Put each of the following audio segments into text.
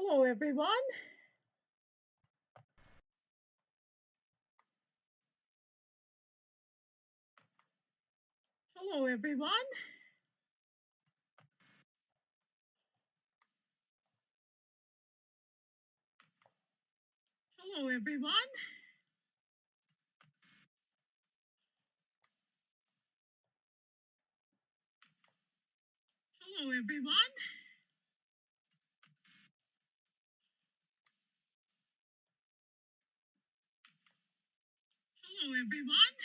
Hello, everyone. Hello, everyone. Hello, everyone. Hello, everyone. Hello, everyone.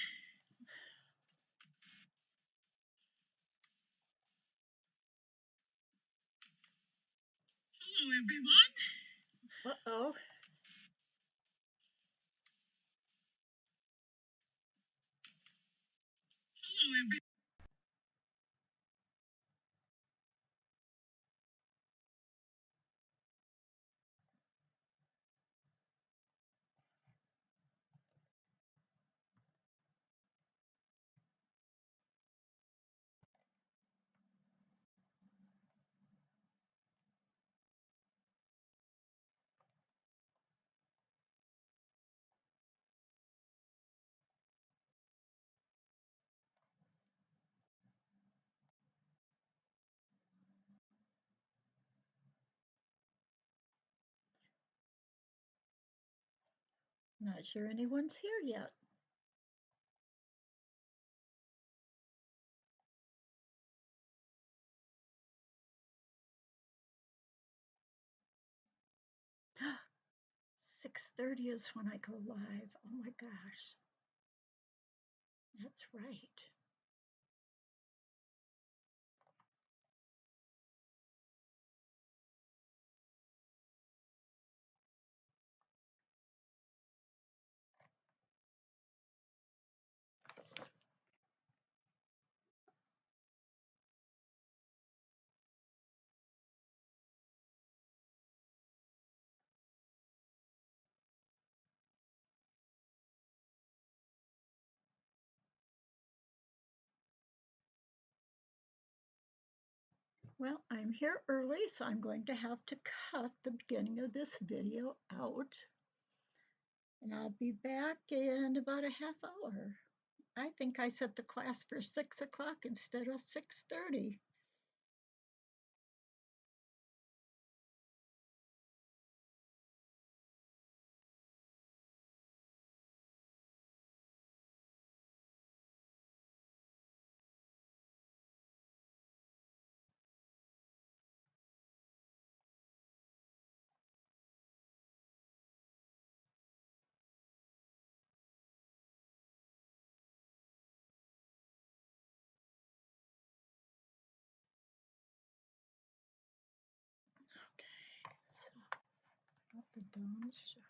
Hello, everyone. Uh-oh. Hello, everyone. Not sure anyone's here yet. 6:30 is when I go live. Oh my gosh. That's right. Well, I'm here early, so I'm going to have to cut the beginning of this video out. And I'll be back in about a half hour. I think I set the class for 6 o'clock instead of 6:30. Okay, so I got the dome shut.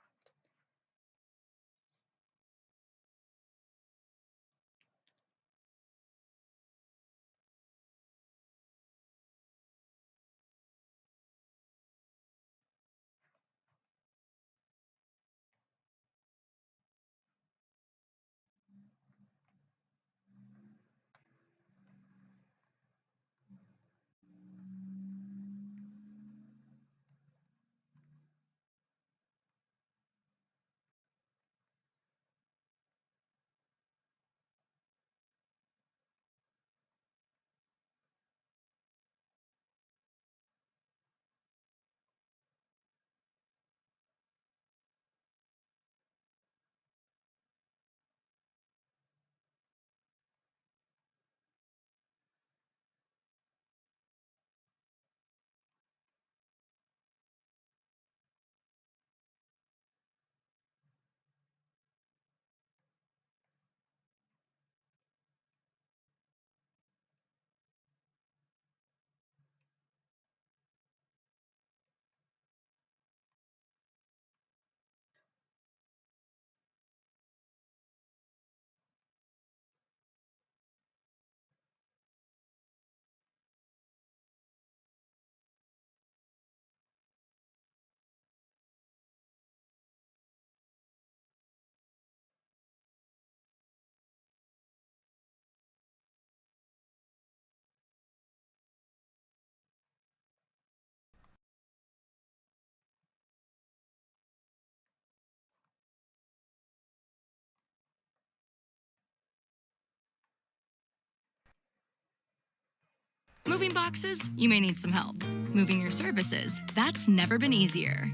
Moving boxes? You may need some help. Moving your services? That's never been easier.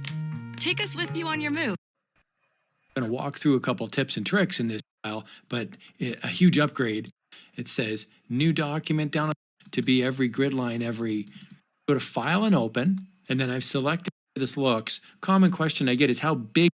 Take us with you on your move. I'm going to walk through a couple tips and tricks in this file, but a huge upgrade. It says new document down to be every grid line, go to file and open, and then I've selected how this looks. Common question I get is how big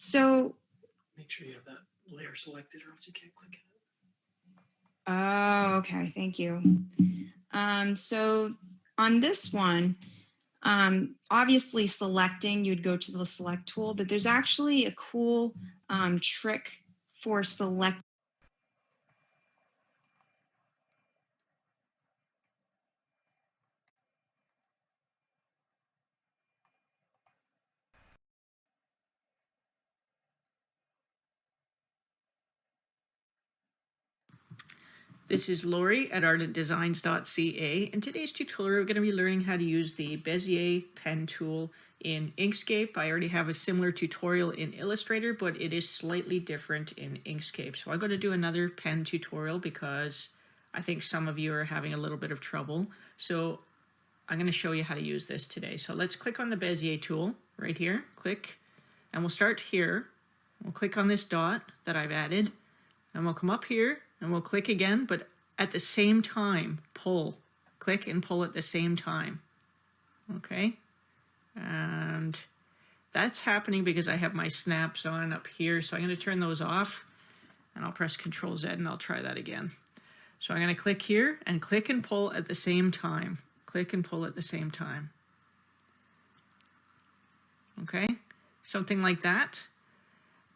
So make sure you have that layer selected or else you can't click it. Oh, okay. Thank you. So on this one, obviously selecting, you'd go to the select tool, but there's actually a cool trick for select. This is Lori at ardentdesigns.ca. In today's tutorial, we're going to be learning how to use the Bezier pen tool in Inkscape. I already have a similar tutorial in Illustrator, but it is slightly different in Inkscape. So I'm going to do another pen tutorial because I think some of you are having a little bit of trouble. So I'm going to show you how to use this today. So let's click on the Bezier tool right here. Click, and we'll start here. We'll click on this dot that I've added, and we'll come up here and we'll click again, but at the same time, pull. Click and pull at the same time. Okay? And that's happening because I have my snaps on up here. So I'm going to turn those off, and I'll press Control Z and I'll try that again. So I'm going to click here and click and pull at the same time. Click and pull at the same time. Okay? Something like that.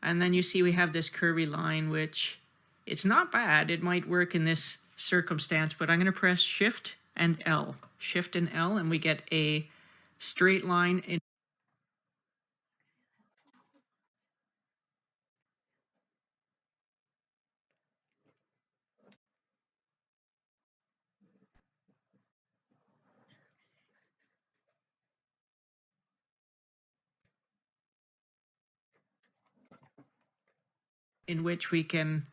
And then you see we have this curvy line, which it's not bad. It might work in this circumstance, but I'm going to press Shift and L. Shift and L, and we get a straight line in which we can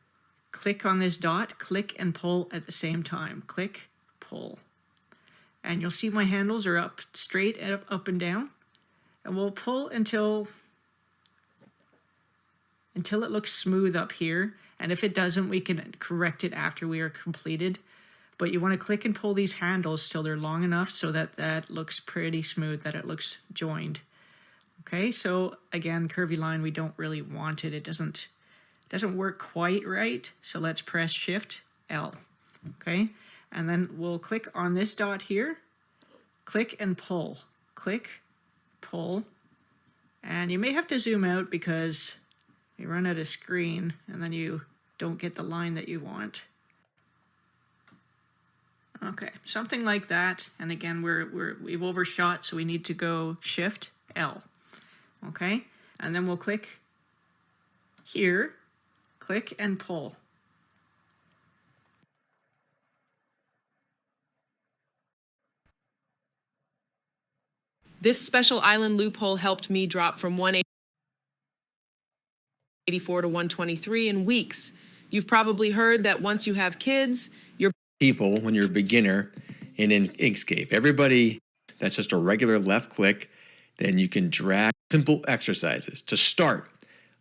click on this dot, click and pull at the same time. Click, pull. And you'll see my handles are up straight, up and down. And we'll pull until it looks smooth up here. And if it doesn't, we can correct it after we are completed. but you want to click and pull these handles till they're long enough so that that looks pretty smooth, that it looks joined. Okay, so again, curvy line, we don't really want it. It doesn't work quite right. So let's press Shift L. Okay, and then we'll click on this dot here, click and pull, click, pull, and you may have to zoom out because you run out of screen and then you don't get the line that you want. Okay, something like that. And again, we've overshot, so we need to go Shift L. Okay, and then we'll click here, click and pull. This special island loophole helped me drop from 184 to 123 in weeks. You've probably heard that once you have kids, you're people when you're a beginner in Inkscape. Everybody, that's just a regular left click. Then you can drag simple exercises. To start,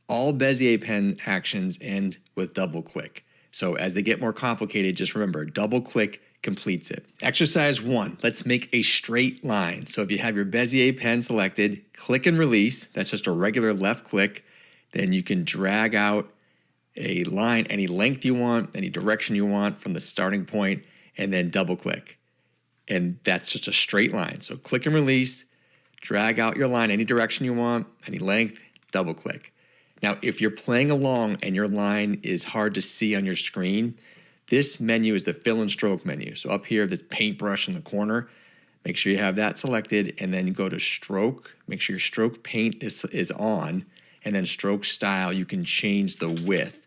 all Bezier pen actions end with double click. So as they get more complicated, just remember, double click completes it. Exercise 1, let's make a straight line. So if you have your Bezier pen selected, click and release. That's just a regular left click. Then you can drag out a line any length you want, any direction you want from the starting point, and then double click. And that's just a straight line. So click and release, drag out your line any direction you want, any length, double click. Now, if you're playing along and your line is hard to see on your screen, this menu is the fill and stroke menu. So up here, this paintbrush in the corner, make sure you have that selected, and then go to stroke. Make sure your stroke paint is on, and then stroke style, you can change the width.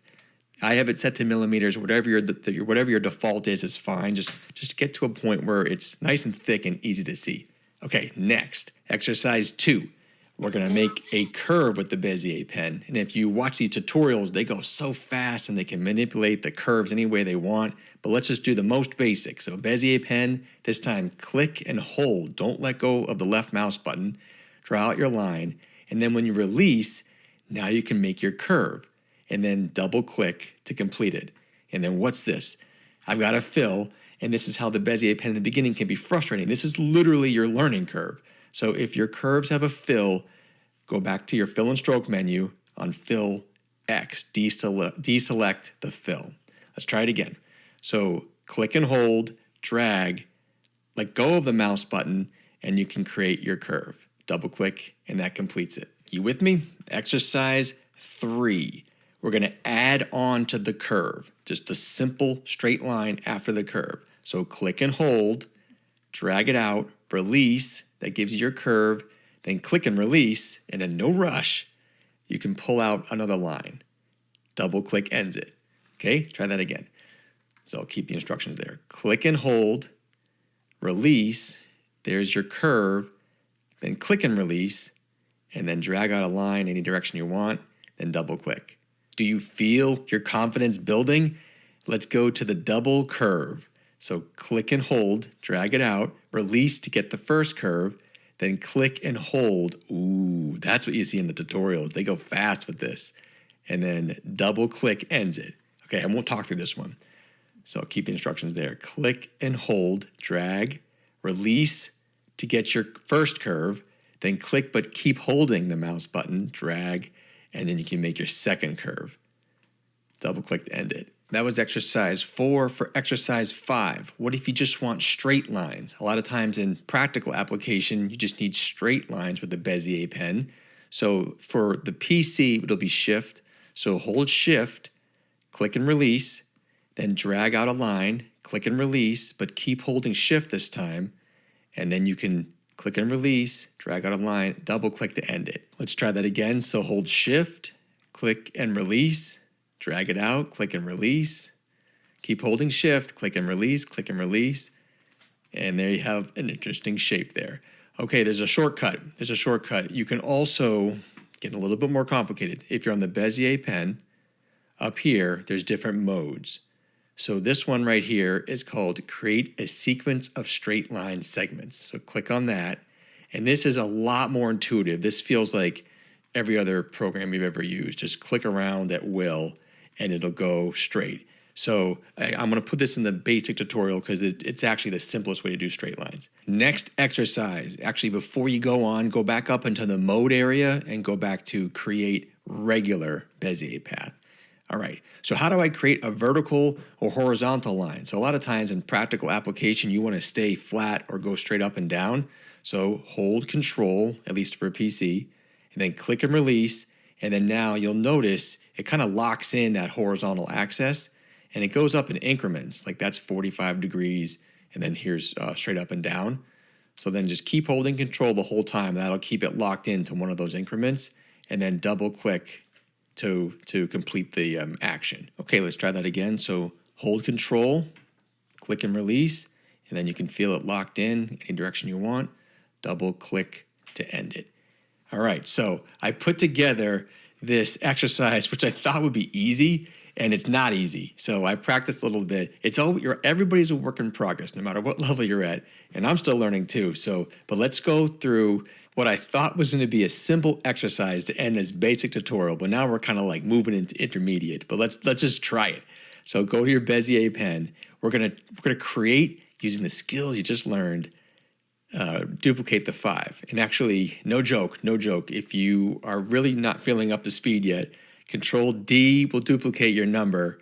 I have it set to millimeters. Whatever your default is fine. Just get to a point where it's nice and thick and easy to see. Okay, next, exercise 2. We're gonna make a curve with the Bezier pen. And if you watch these tutorials, they go so fast and they can manipulate the curves any way they want. But let's just do the most basic. So Bezier pen, this time click and hold. Don't let go of the left mouse button. Draw out your line. And then when you release, now you can make your curve. And then double click to complete it. And then what's this? I've got a fill, and this is how the Bezier pen in the beginning can be frustrating. This is literally your learning curve. So if your curves have a fill, go back to your fill and stroke menu on fill X, deselect the fill. Let's try it again. So click and hold, drag, let go of the mouse button, and you can create your curve. Double click, and that completes it. You with me? Exercise 3. We're going to add on to the curve, just a simple straight line after the curve. So click and hold, drag it out, release, that gives you your curve, then click and release, and then no rush, you can pull out another line. Double click ends it. Okay, try that again. So I'll keep the instructions there. Click and hold, release, there's your curve, then click and release, and then drag out a line any direction you want, then double click. Do you feel your confidence building? Let's go to the double curve. So click and hold, drag it out, release to get the first curve, then click and hold. Ooh, that's what you see in the tutorials. They go fast with this. And then double click ends it. Okay, I won't talk through this one. So keep the instructions there. Click and hold, drag, release to get your first curve, then click but keep holding the mouse button, drag, and then you can make your second curve. Double click to end it. That was exercise 4. For exercise 5, what if you just want straight lines? A lot of times in practical application, you just need straight lines with the Bezier pen. So for the PC, it'll be Shift. So hold Shift, click and release, then drag out a line, click and release, but keep holding Shift this time, and then you can click and release, drag out a line, double click to end it. Let's try that again. So hold Shift, click and release, drag it out, click and release, keep holding Shift, click and release, and there you have an interesting shape there. Okay, there's a shortcut. You can also get a little bit more complicated. If you're on the Bezier pen, up here, there's different modes. So this one right here is called Create a Sequence of Straight Line Segments. So click on that. And this is a lot more intuitive. This feels like every other program you've ever used. Just click around at will and it'll go straight. So I'm going to put this in the basic tutorial because it's actually the simplest way to do straight lines. Next exercise, actually before you go on, go back up into the mode area and go back to create regular Bezier path. All right, so how do I create a vertical or horizontal line? So a lot of times in practical application, you want to stay flat or go straight up and down. So hold Control, at least for a PC, and then click and release. And then now you'll notice it kind of locks in that horizontal axis and it goes up in increments. Like that's 45 degrees and then here's straight up and down. So then just keep holding Control the whole time. That'll keep it locked into one of those increments and then double click to complete the action. Okay, let's try that again. So hold Control, click and release, and then you can feel it locked in any direction you want. Double click to end it. All right, so I put together this exercise, which I thought would be easy, and it's not easy. So I practiced a little bit. Everybody's a work in progress, no matter what level you're at, and I'm still learning too. But let's go through what I thought was going to be a simple exercise to end this basic tutorial. But now we're kind of like moving into intermediate. But let's just try it. So go to your Bezier pen. We're gonna create using the skills you just learned. Duplicate the 5. And actually, no joke, if you are really not feeling up to speed yet, Control D will duplicate your number.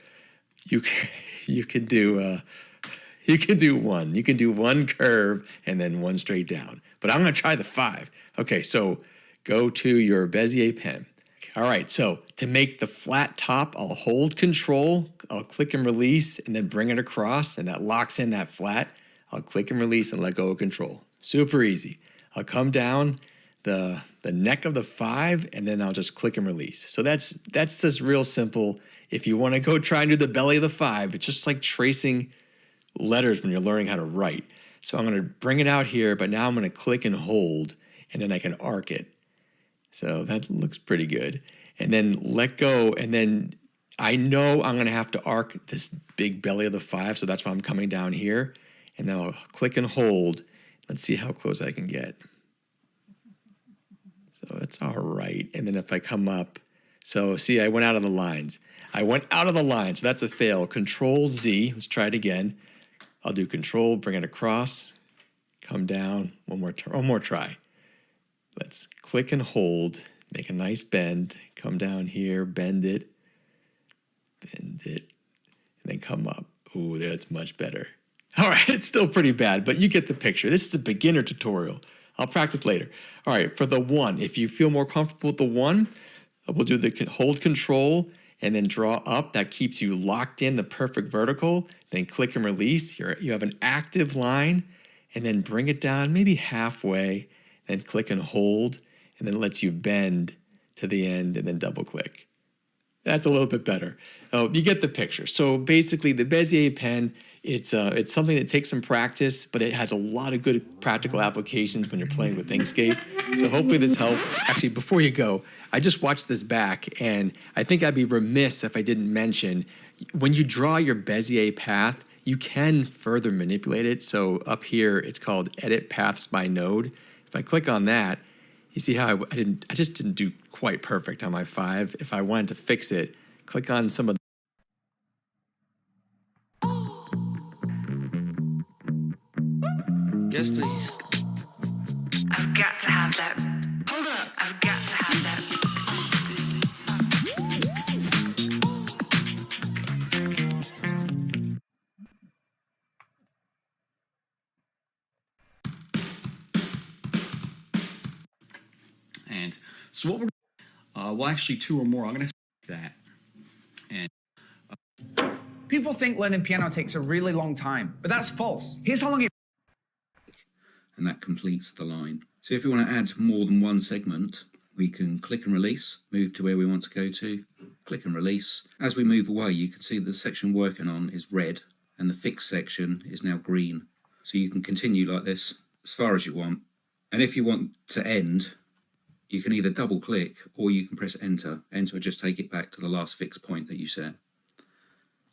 You can do 1. You can do 1 curve and then 1 straight down. But I'm going to try the 5. Okay, so go to your Bezier pen. All right, so to make the flat top, I'll hold Control, I'll click and release, and then bring it across, and that locks in that flat. I'll click and release and let go of Control. Super easy. I'll come down the neck of the 5, and then I'll just click and release. So that's just real simple. If you want to go try and do the belly of the 5, it's just like tracing letters when you're learning how to write. So I'm going to bring it out here, but now I'm going to click and hold, and then I can arc it. So that looks pretty good. And then let go, and then I know I'm going to have to arc this big belly of the 5, so that's why I'm coming down here. And then I'll click and hold. Let's see how close I can get. So it's all right. And then if I come up, so see, I went out of the lines. So that's a fail. Control Z, let's try it again. I'll do Control, bring it across, come down, one more try. Let's click and hold, make a nice bend, come down here, bend it, and then come up. Ooh, that's much better. All right, it's still pretty bad, but you get the picture. This is a beginner tutorial. I'll practice later. All right, for the 1, if you feel more comfortable with the 1, we'll do the hold Control and then draw up. That keeps you locked in the perfect vertical. Then click and release. You have an active line, and then bring it down maybe halfway, then click and hold, and then it lets you bend to the end and then double click. That's a little bit better. You get the picture. So basically, the Bezier pen, it's something that takes some practice, but it has a lot of good practical applications when you're playing with Inkscape. So hopefully this helped. Actually, before you go, I just watched this back, and I think I'd be remiss if I didn't mention, when you draw your Bezier path, you can further manipulate it. So up here, it's called Edit Paths by Node. If I click on that, you see how I just didn't do quite perfect on my 5. If I wanted to fix it, click on some of Yes, please. I've got to have that. Hold up. I've got to have that. And so what we're well, actually 2 or more. I'm going to say that. And people think learning piano takes a really long time, but that's false. Here's how long it. And that completes the line. So if we want to add more than one segment, we can click and release, move to where we want to go to, click and release. As we move away, you can see the section we're working on is red and the fixed section is now green. So you can continue like this as far as you want. And if you want to end, you can either double click or you can press enter. Enter will just take it back to the last fixed point that you set.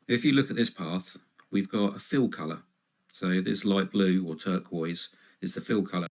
If you look at this path, we've got a fill color. So this light blue or turquoise is the fill color.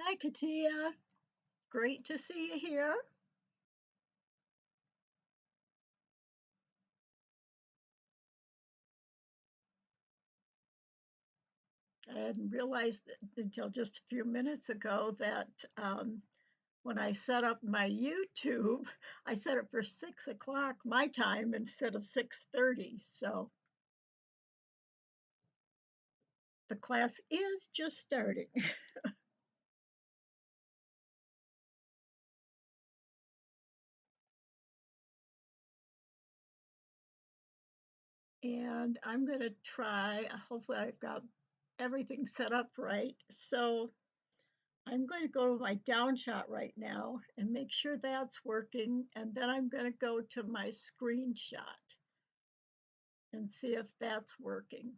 Hi, Katia. Great to see you here. I hadn't realized until just a few minutes ago that when I set up my YouTube, I set it for 6 o'clock my time instead of 6:30. So the class is just starting. And I'm going to try, hopefully I've got everything set up right. So I'm going to go to my down shot right now and make sure that's working. And then I'm going to go to my screenshot and see if that's working.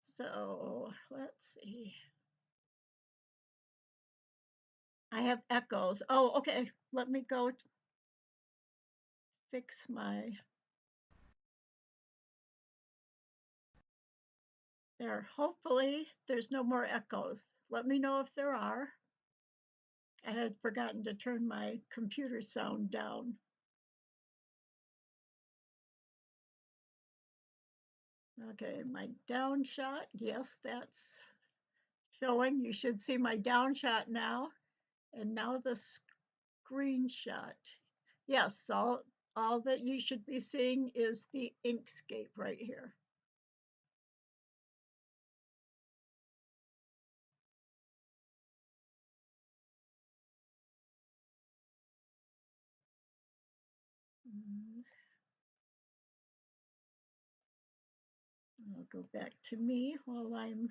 So let's see. I have echoes. Oh, okay. Let me go fix my. There. Hopefully, there's no more echoes. Let me know if there are. I had forgotten to turn my computer sound down. Okay, my down shot. Yes, that's showing. You should see my down shot now. And now the screenshot. Yes, all that you should be seeing is the Inkscape right here. I'll go back to me while I'm.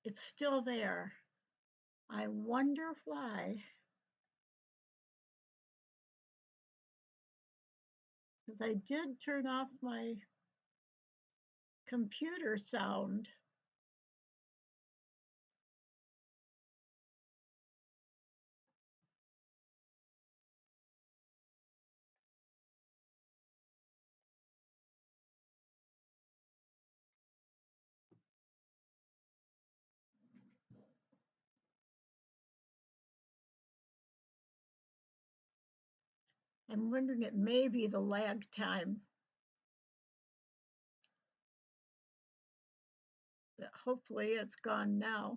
It's still there. I wonder why. Because I did turn off my computer sound. I'm wondering it may be the lag time. Hopefully it's gone now.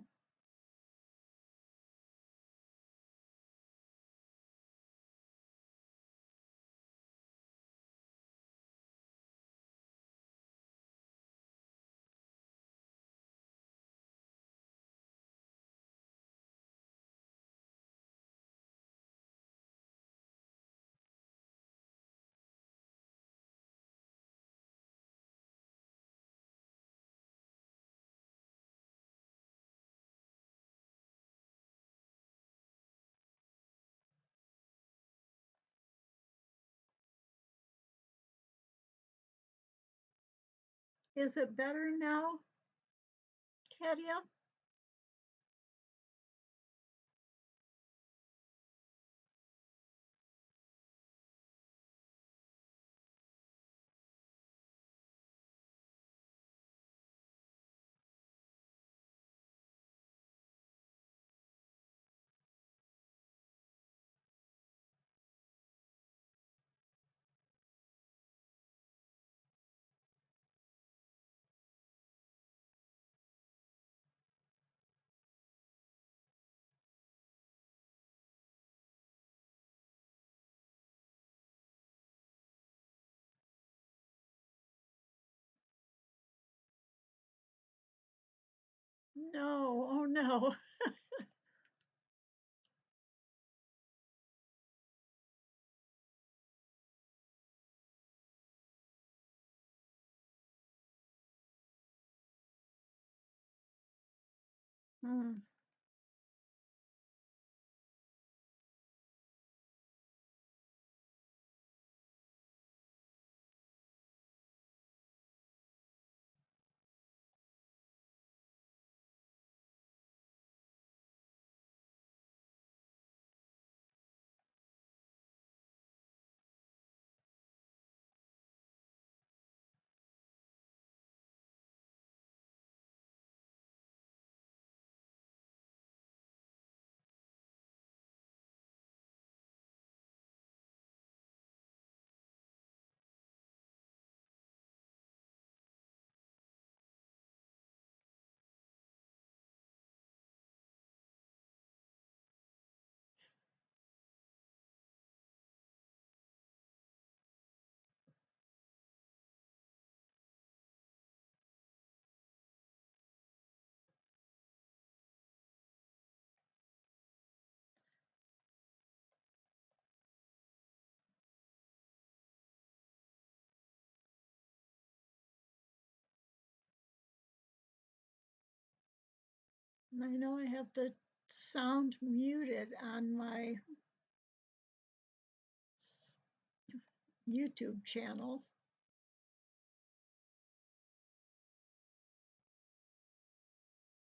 Is it better now, Katia? No, oh no. Hmm. I know I have the sound muted on my YouTube channel.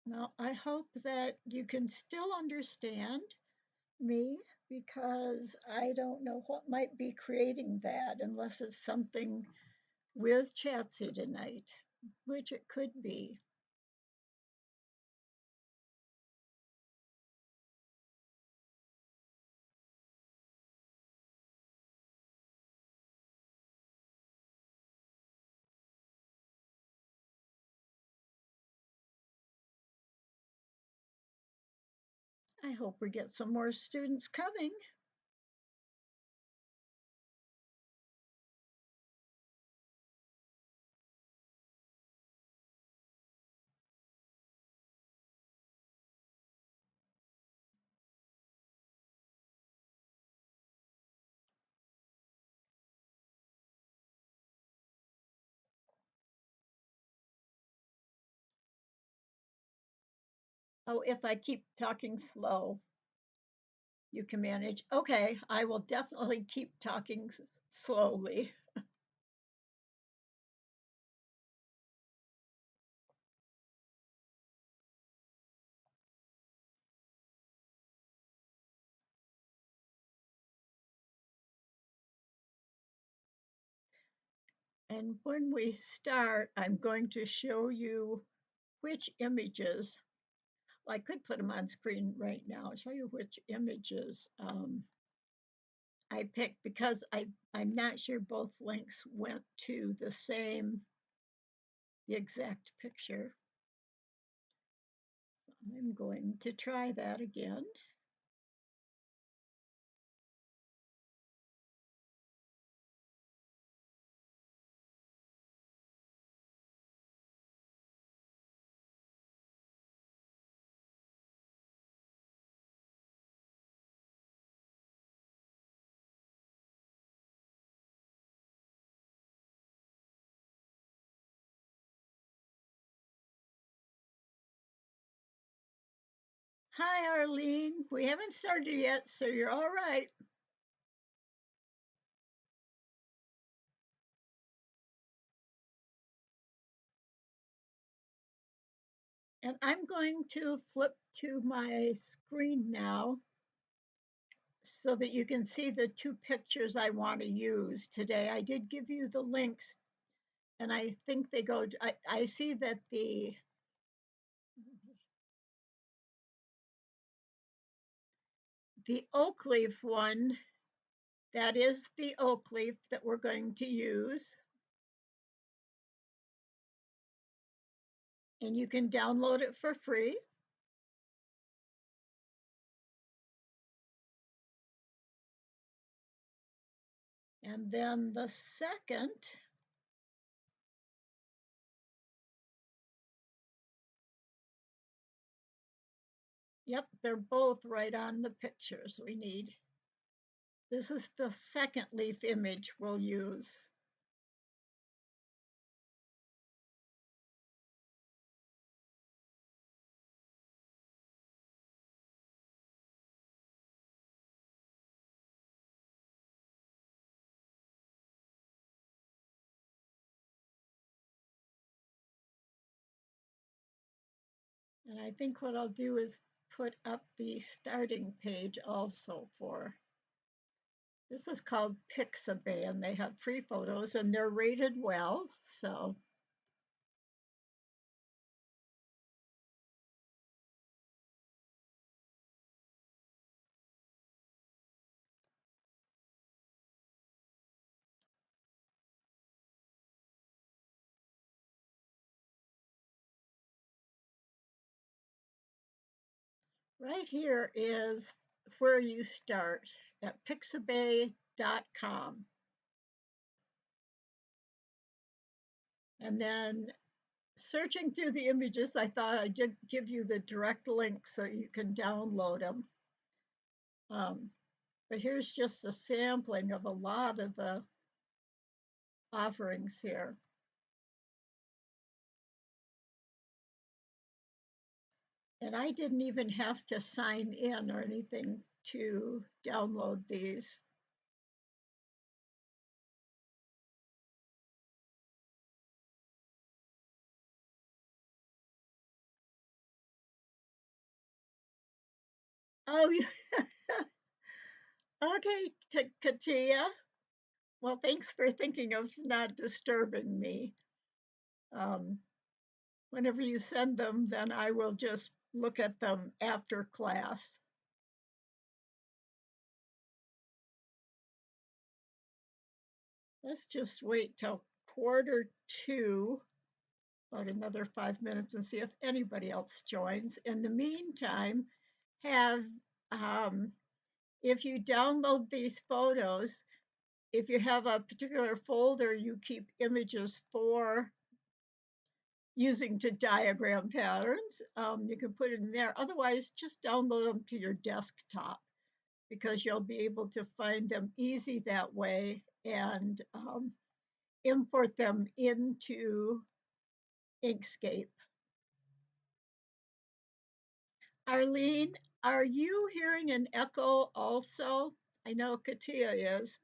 Now, I hope that you can still understand me because I don't know what might be creating that unless it's something with Chatsy tonight, which it could be. I hope we get some more students coming. Oh, if I keep talking slow, you can manage. Okay, I will definitely keep talking slowly. And when we start, I'm going to show you which images, well, I could put them on screen right now, show you which images I picked because I'm not sure both links went to the exact picture. So I'm going to try that again. Hi, Arlene. We haven't started yet, so you're all right. And I'm going to flip to my screen now so that you can see the two pictures I want to use today. I did give you the links, and I think they go, I see that the oak leaf one, that is the oak leaf that we're going to use. And you can download it for free. And then the second, yep, they're both right on the pictures we need. This is the second leaf image we'll use. And I think what I'll do is put up the starting page also for, this is called Pixabay, and they have free photos and they're rated well, so. Right here is where you start at pixabay.com. And then searching through the images, I thought I did give you the direct link so you can download them. But here's just a sampling of a lot of the offerings here. And I didn't even have to sign in or anything to download these. Oh, okay, Katia. Well, thanks for thinking of not disturbing me. Whenever you send them, then I will just look at them after class. Let's just wait till 1:45, about another 5 minutes, and see if anybody else joins. In the meantime, have if you download these photos, if you have a particular folder you keep images for using to diagram patterns, you can put it in there. Otherwise, just download them to your desktop because you'll be able to find them easy that way and import them into Inkscape. Arlene, are you hearing an echo also? I know Katia is.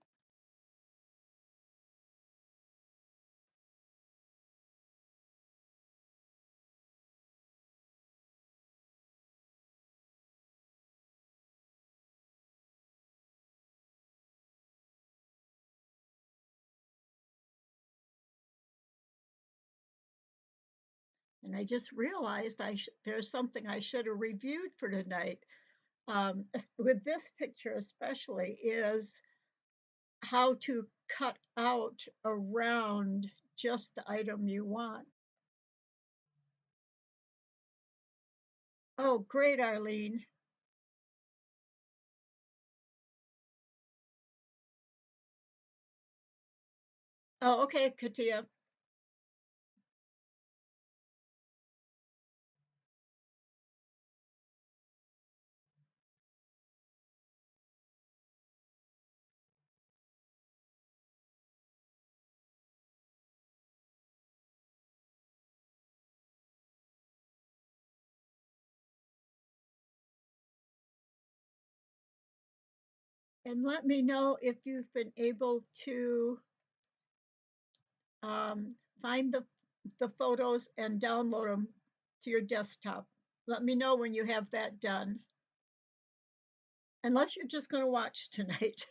And I just realized there's something I should have reviewed for tonight. With this picture especially, is how to cut out around just the item you want. Oh, great, Arlene. Oh, okay, Katia. And let me know if you've been able to find the photos and download them to your desktop. Let me know when you have that done. Unless you're just going to watch tonight.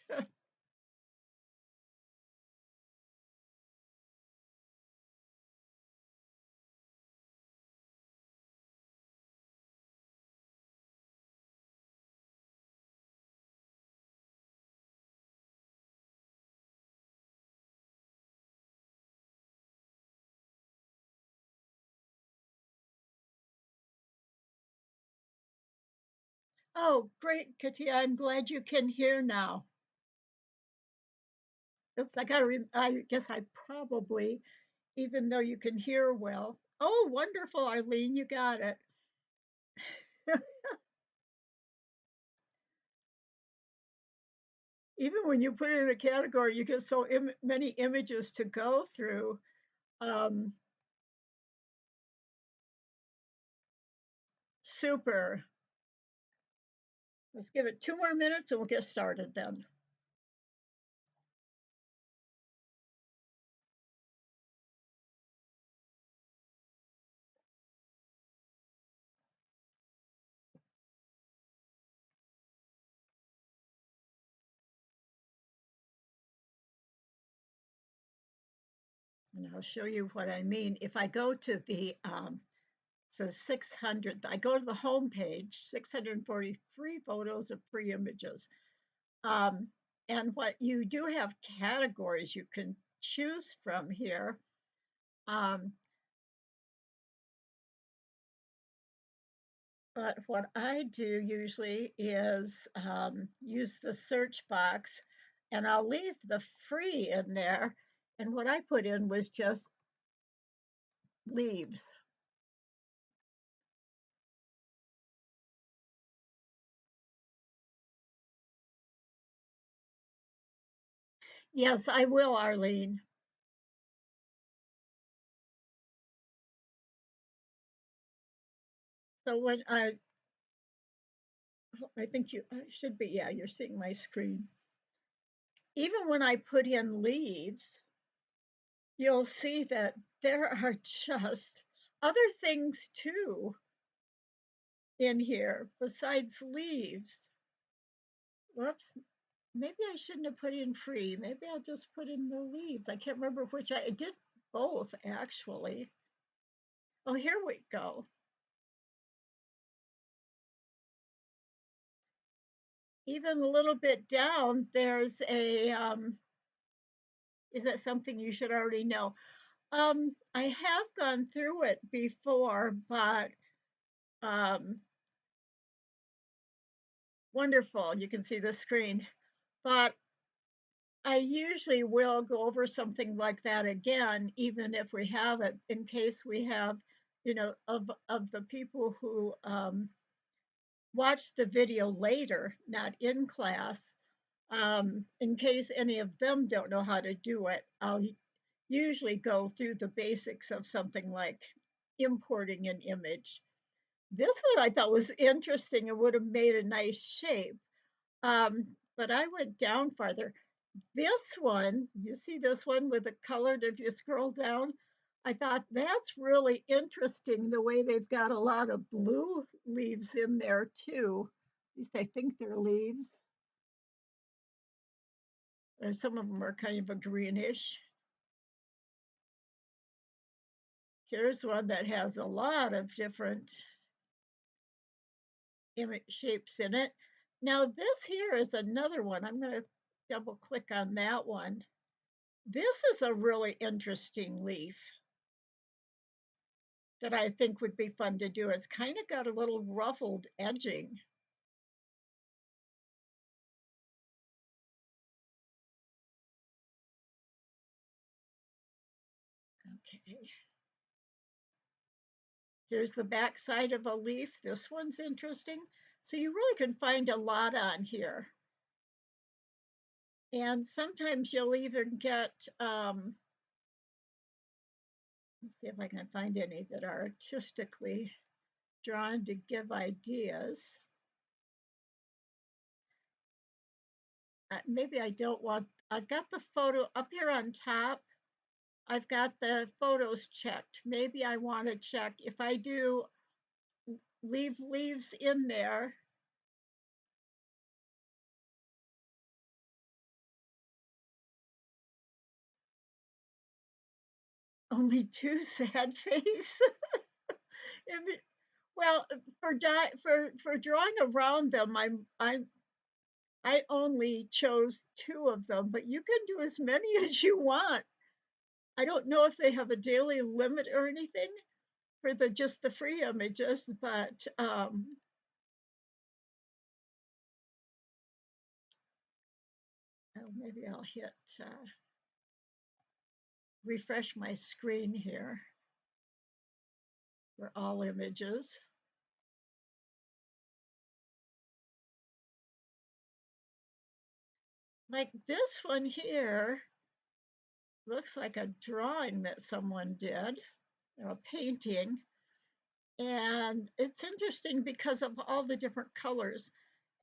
Oh, great, Katia. I'm glad you can hear now. Oops, I guess I probably, even though you can hear well. Oh, wonderful, Arlene, you got it. Even when you put it in a category, you get so many images to go through. Super. Let's give it 2 more minutes and we'll get started then. And I'll show you what I mean. If I go to the, so 600, I go to the home page, 643 photos of free images. And what you do have categories you can choose from here. But what I do usually is use the search box and I'll leave the free in there. And what I put in was just leaves. Yes, I will, Arlene. So when I think you should be, yeah, you're seeing my screen. Even when I put in leaves, you'll see that there are just other things too in here besides leaves. Whoops, maybe I shouldn't have put in free. Maybe I'll just put in the leaves. I can't remember which I did both actually. Oh, here we go. Even a little bit down, there's a, is that something you should already know? I have gone through it before, but wonderful. You can see the screen. But I usually will go over something like that again, even if we have it, in case we have, of the people who watch the video later, not in class, in case any of them don't know how to do it, I'll usually go through the basics of something like importing an image. This one I thought was interesting and would have made a nice shape. But I went down farther. This one, you see this one with the colored, if you scroll down, I thought that's really interesting the way they've got a lot of blue leaves in there too. At least I think they're leaves. Or some of them are kind of a greenish. Here's one that has a lot of different image shapes in it. Now this here is another one. I'm going to double click on that one. This is a really interesting leaf that I think would be fun to do. It's kind of got a little ruffled edging. Okay. Here's the back side of a leaf. This one's interesting. So you really can find a lot on here. And sometimes you'll even get, let's see if I can find any that are artistically drawn to give ideas. Maybe I don't want, I've got the photo up here on top. I've got the photos checked. Maybe I want to check if I do leave leaves in there. Only two sad face. Well, for drawing around them, I only chose two of them, but you can do as many as you want. I don't know if they have a daily limit or anything for just the free images, but oh, maybe I'll hit refresh my screen here for all images. Like this one here looks like a drawing that someone did, a painting. And it's interesting because of all the different colors.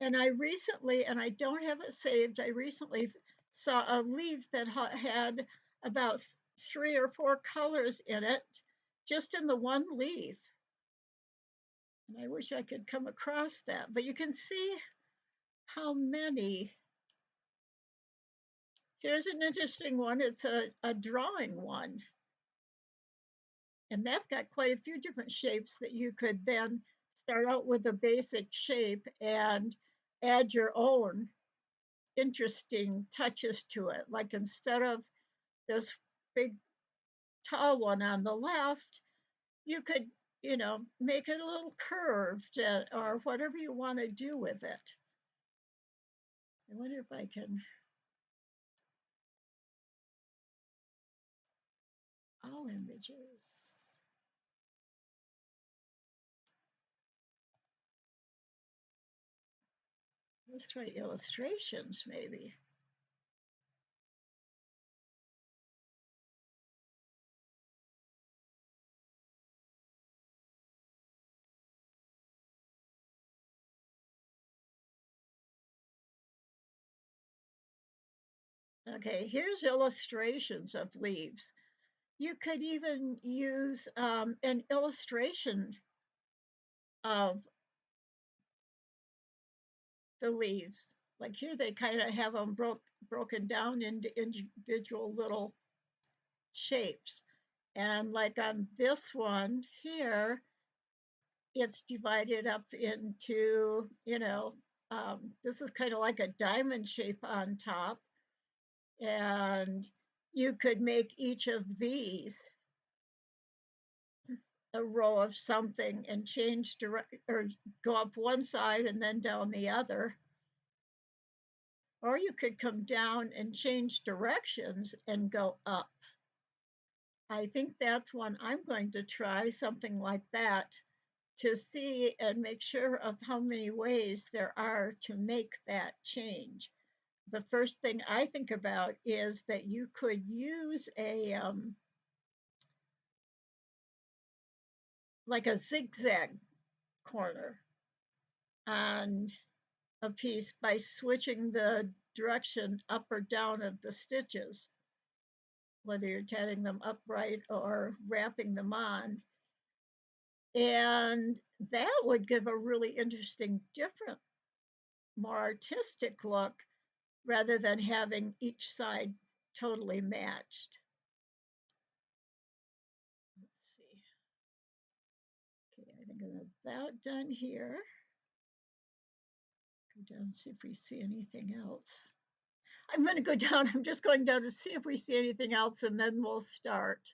And I recently, and I don't have it saved, I recently saw a leaf that had about 3 or 4 colors in it, just in the one leaf. And I wish I could come across that, but you can see how many. Here's an interesting one. It's a drawing one. And that's got quite a few different shapes that you could then start out with a basic shape and add your own interesting touches to it. Like instead of this big tall one on the left, you could, make it a little curved or whatever you want to do with it. I wonder if I can. All images. Let's try illustrations maybe. Okay, here's illustrations of leaves. You could even use an illustration of the leaves. Like here, they kind of have them broken down into individual little shapes. And like on this one here, it's divided up into, this is kind of like a diamond shape on top. And you could make each of these a row of something and change or go up one side and then down the other. Or you could come down and change directions and go up. I think that's one I'm going to try, something like that, to see and make sure of how many ways there are to make that change. The first thing I think about is that you could use like a zigzag corner on a piece by switching the direction up or down of the stitches, whether you're tatting them upright or wrapping them on. And that would give a really interesting, different, more artistic look rather than having each side totally matched. Let's see. Okay, I think I'm about done here. Go down and see if we see anything else. I'm going to go down. I'm just going down to see if we see anything else, and then we'll start.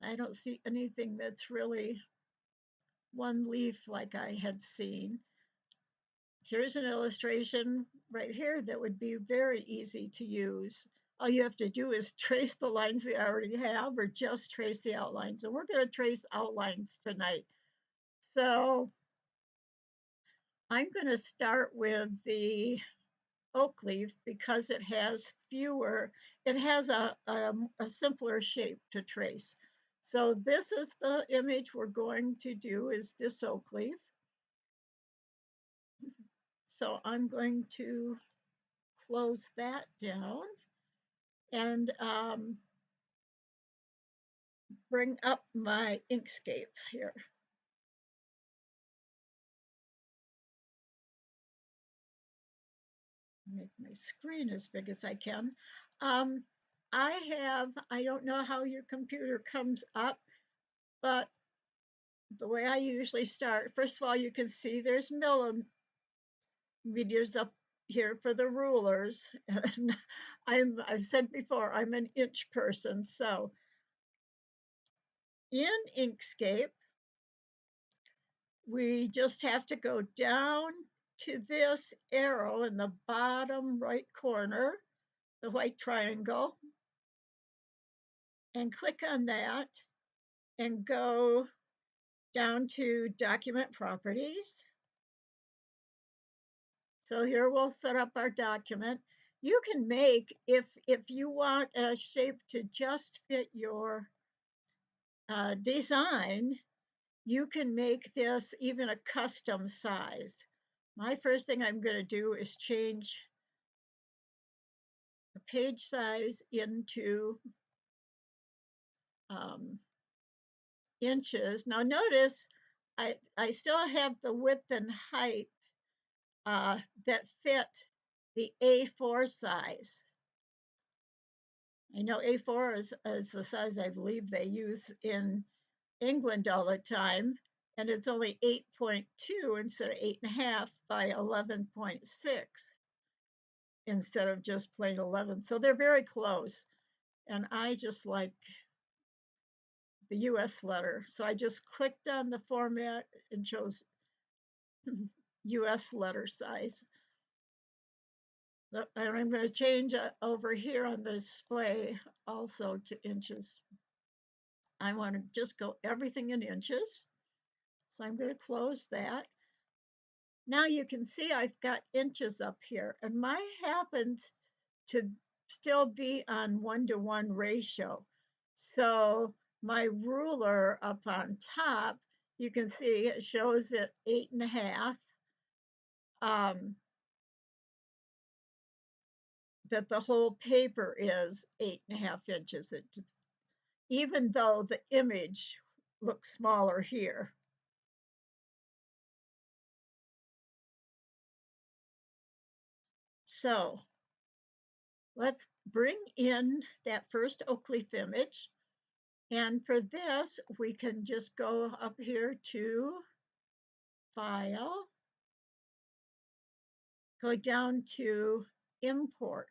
I don't see anything that's really one leaf like I had seen. Here's an illustration right here that would be very easy to use. All you have to do is trace the lines that I already have or just trace the outlines. And we're going to trace outlines tonight. So I'm going to start with the oak leaf because it has a simpler shape to trace. So this is the image we're going to do, is this oak leaf. So I'm going to close that down and bring up my Inkscape here. Make my screen as big as I can. I don't know how your computer comes up, but the way I usually start, first of all, you can see there's millimeters up here for the rulers. And I've said before, I'm an inch person. So in Inkscape, we just have to go down to this arrow in the bottom right corner, the white triangle, and click on that and go down to document properties. So here we'll set up our document. You can make, if you want a shape to just fit your design, you can make this even a custom size. My first thing I'm going to do is change the page size into inches. Now notice I still have the width and height that fit the A4 size. I know A4 is the size I believe they use in England all the time, and it's only 8.2 instead of 8.5 by 11.6 instead of just plain 11. So they're very close, and I just like the US letter. So I just clicked on the format and chose US letter size. And I'm going to change over here on the display also to inches. I want to just go everything in inches. So I'm going to close that. Now you can see I've got inches up here, and mine happens to still be on 1-to-1 ratio. So my ruler up on top, you can see it shows it 8.5. that the whole paper is 8.5 inches. Even though the image looks smaller here. So let's bring in that first oak leaf image. And for this, we can just go up here to File, go down to Import.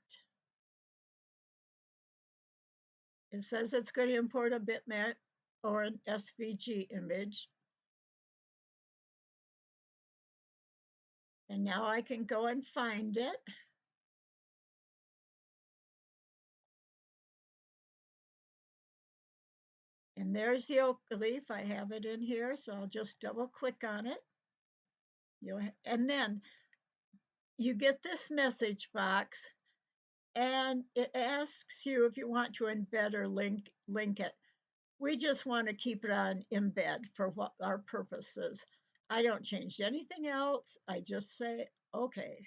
It says it's going to import a bitmap or an SVG image. And now I can go and find it. And there's the oak leaf. I have it in here, so I'll just double click on it. And then you get this message box, and it asks you if you want to embed or link it. We just want to keep it on embed for what our purposes. I don't change anything else. I just say, okay.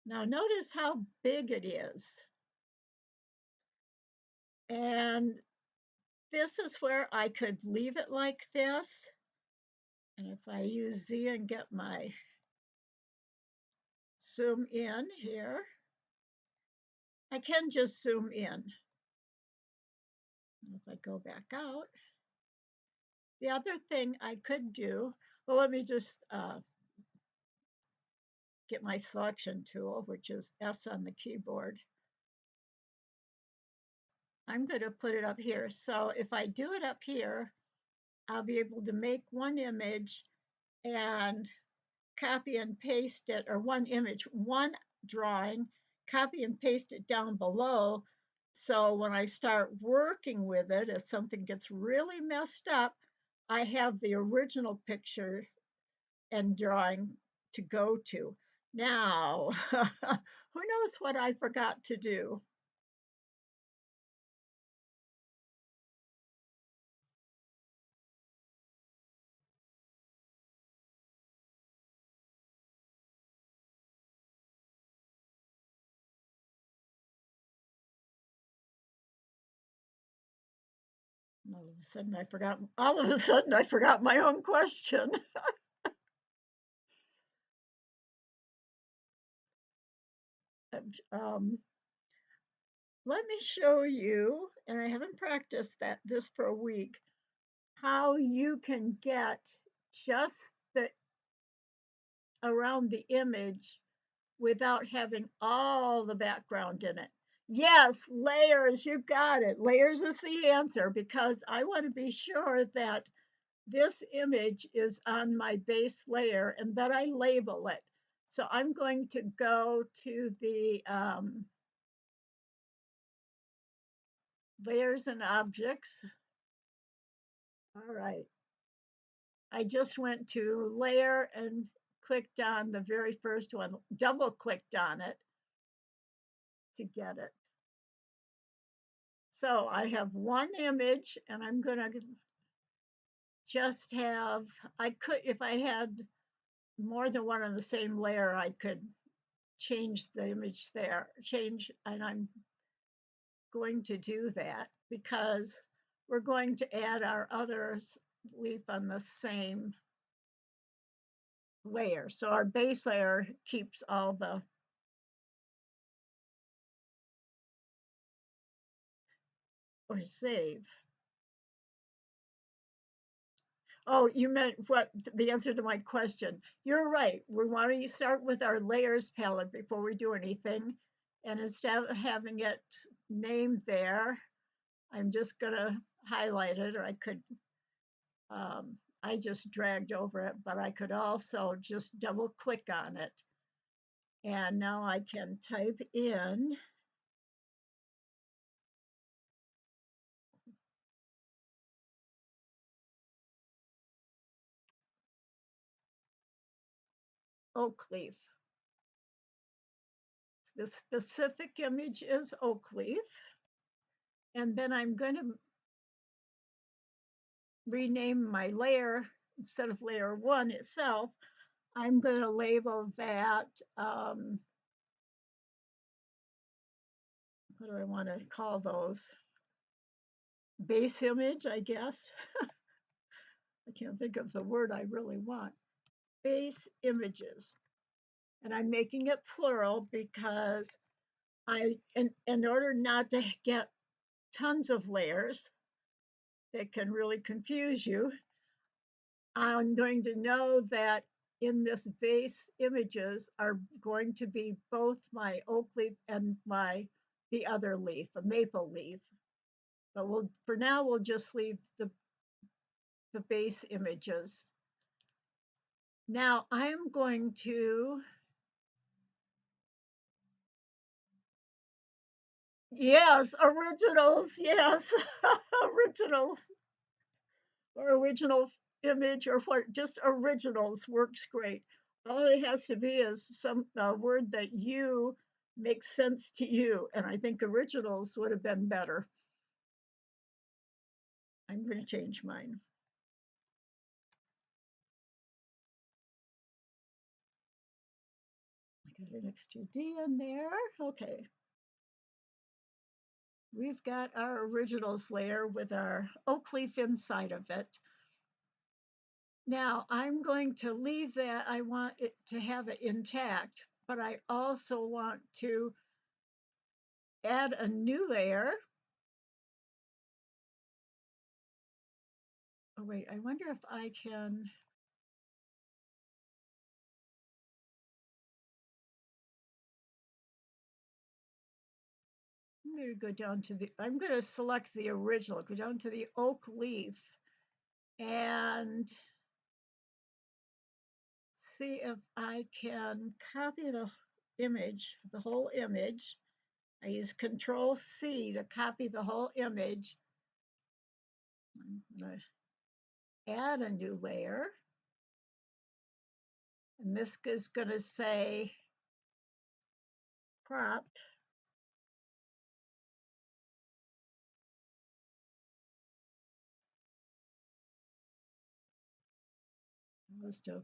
Now notice how big it is. And this is where I could leave it like this. And if I use Z and get my zoom in here, I can just zoom in. If I go back out, the other thing I could do, well, let me just get my selection tool, which is S on the keyboard. I'm going to put it up here. So if I do it up here, I'll be able to make one image and copy and paste it, or one image, one drawing, copy and paste it down below. So when I start working with it, if something gets really messed up, I have the original picture and drawing to go to. Now, who knows what I forgot to do? All of a sudden I forgot my own question. Let me show you, and I haven't practiced this for a week, how you can get just around the image without having all the background in it. Yes, layers, you got it. Layers is the answer, because I want to be sure that this image is on my base layer and that I label it. So I'm going to go to the layers and objects. All right. I just went to layer and clicked on the very first one, double clicked on it to get it. So I have one image, and I'm going to just have, I could, if I had more than one on the same layer, I could change the image there, and I'm going to do that because we're going to add our other leaf on the same layer. So our base layer keeps all the, or save. Oh, you meant what, the answer to my question. You're right. We want to start with our layers palette before we do anything. And instead of having it named there, I'm just going to highlight it, or I could, I just dragged over it, but I could also just double click on it. And now I can type in oak leaf. The specific image is oak leaf. And then I'm going to rename my layer. Instead of layer one itself, I'm going to label that, what do I want to call those? Base image, I guess. I can't think of the word I really want. Base images. And I'm making it plural because in order not to get tons of layers that can really confuse you, I'm going to know that in this base images are going to be both my oak leaf and the other leaf, a maple leaf. But for now we'll just leave the base images. Now I'm going to, yes, originals, yes, originals, or original image, or what, just originals works great. All it has to be is some word that you makes sense to you, and I think originals would have been better. I'm going to change mine. I got an extra D in there. Okay. We've got our originals layer with our oak leaf inside of it. Now I'm going to leave that. I want it to have it intact, but I also want to add a new layer. Oh wait, I wonder if I can. I'm going to go down to I'm going to select the original, go down to the oak leaf and see if I can copy the image, the whole image. I use Control C to copy the whole image. I'm going to add a new layer. And this is going to say cropped. Must have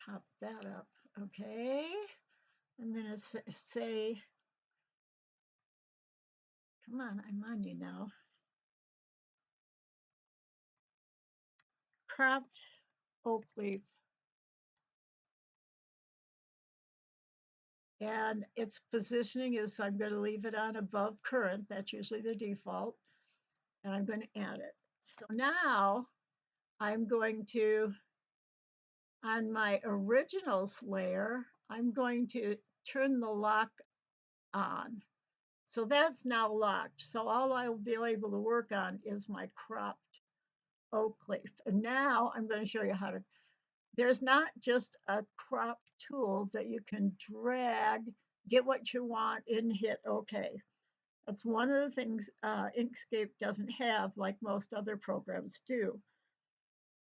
popped that up. Okay. I'm going to say, come on, I'm on you now. Cropped oak leaf. And its positioning is I'm going to leave it on above current. That's usually the default. And I'm going to add it. So now I'm going to, on my originals layer, I'm going to turn the lock on. So that's now locked. So all I will be able to work on is my cropped oak leaf. And now I'm going to show you how to, there's not just a crop tool that you can drag, get what you want and hit OK. That's one of the things Inkscape doesn't have like most other programs do.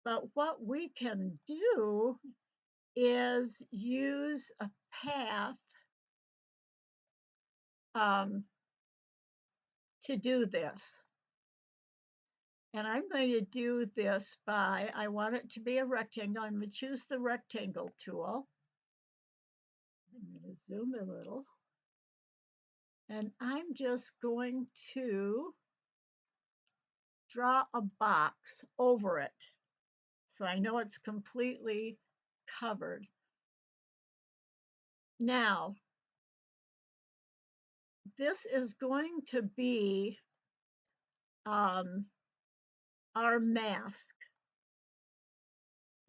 But what we can do is use a path to do this. And I'm going to do this by, I want it to be a rectangle. I'm going to choose the rectangle tool. I'm going to zoom a little. And I'm just going to draw a box over it. So I know it's completely covered. Now, this is going to be our mask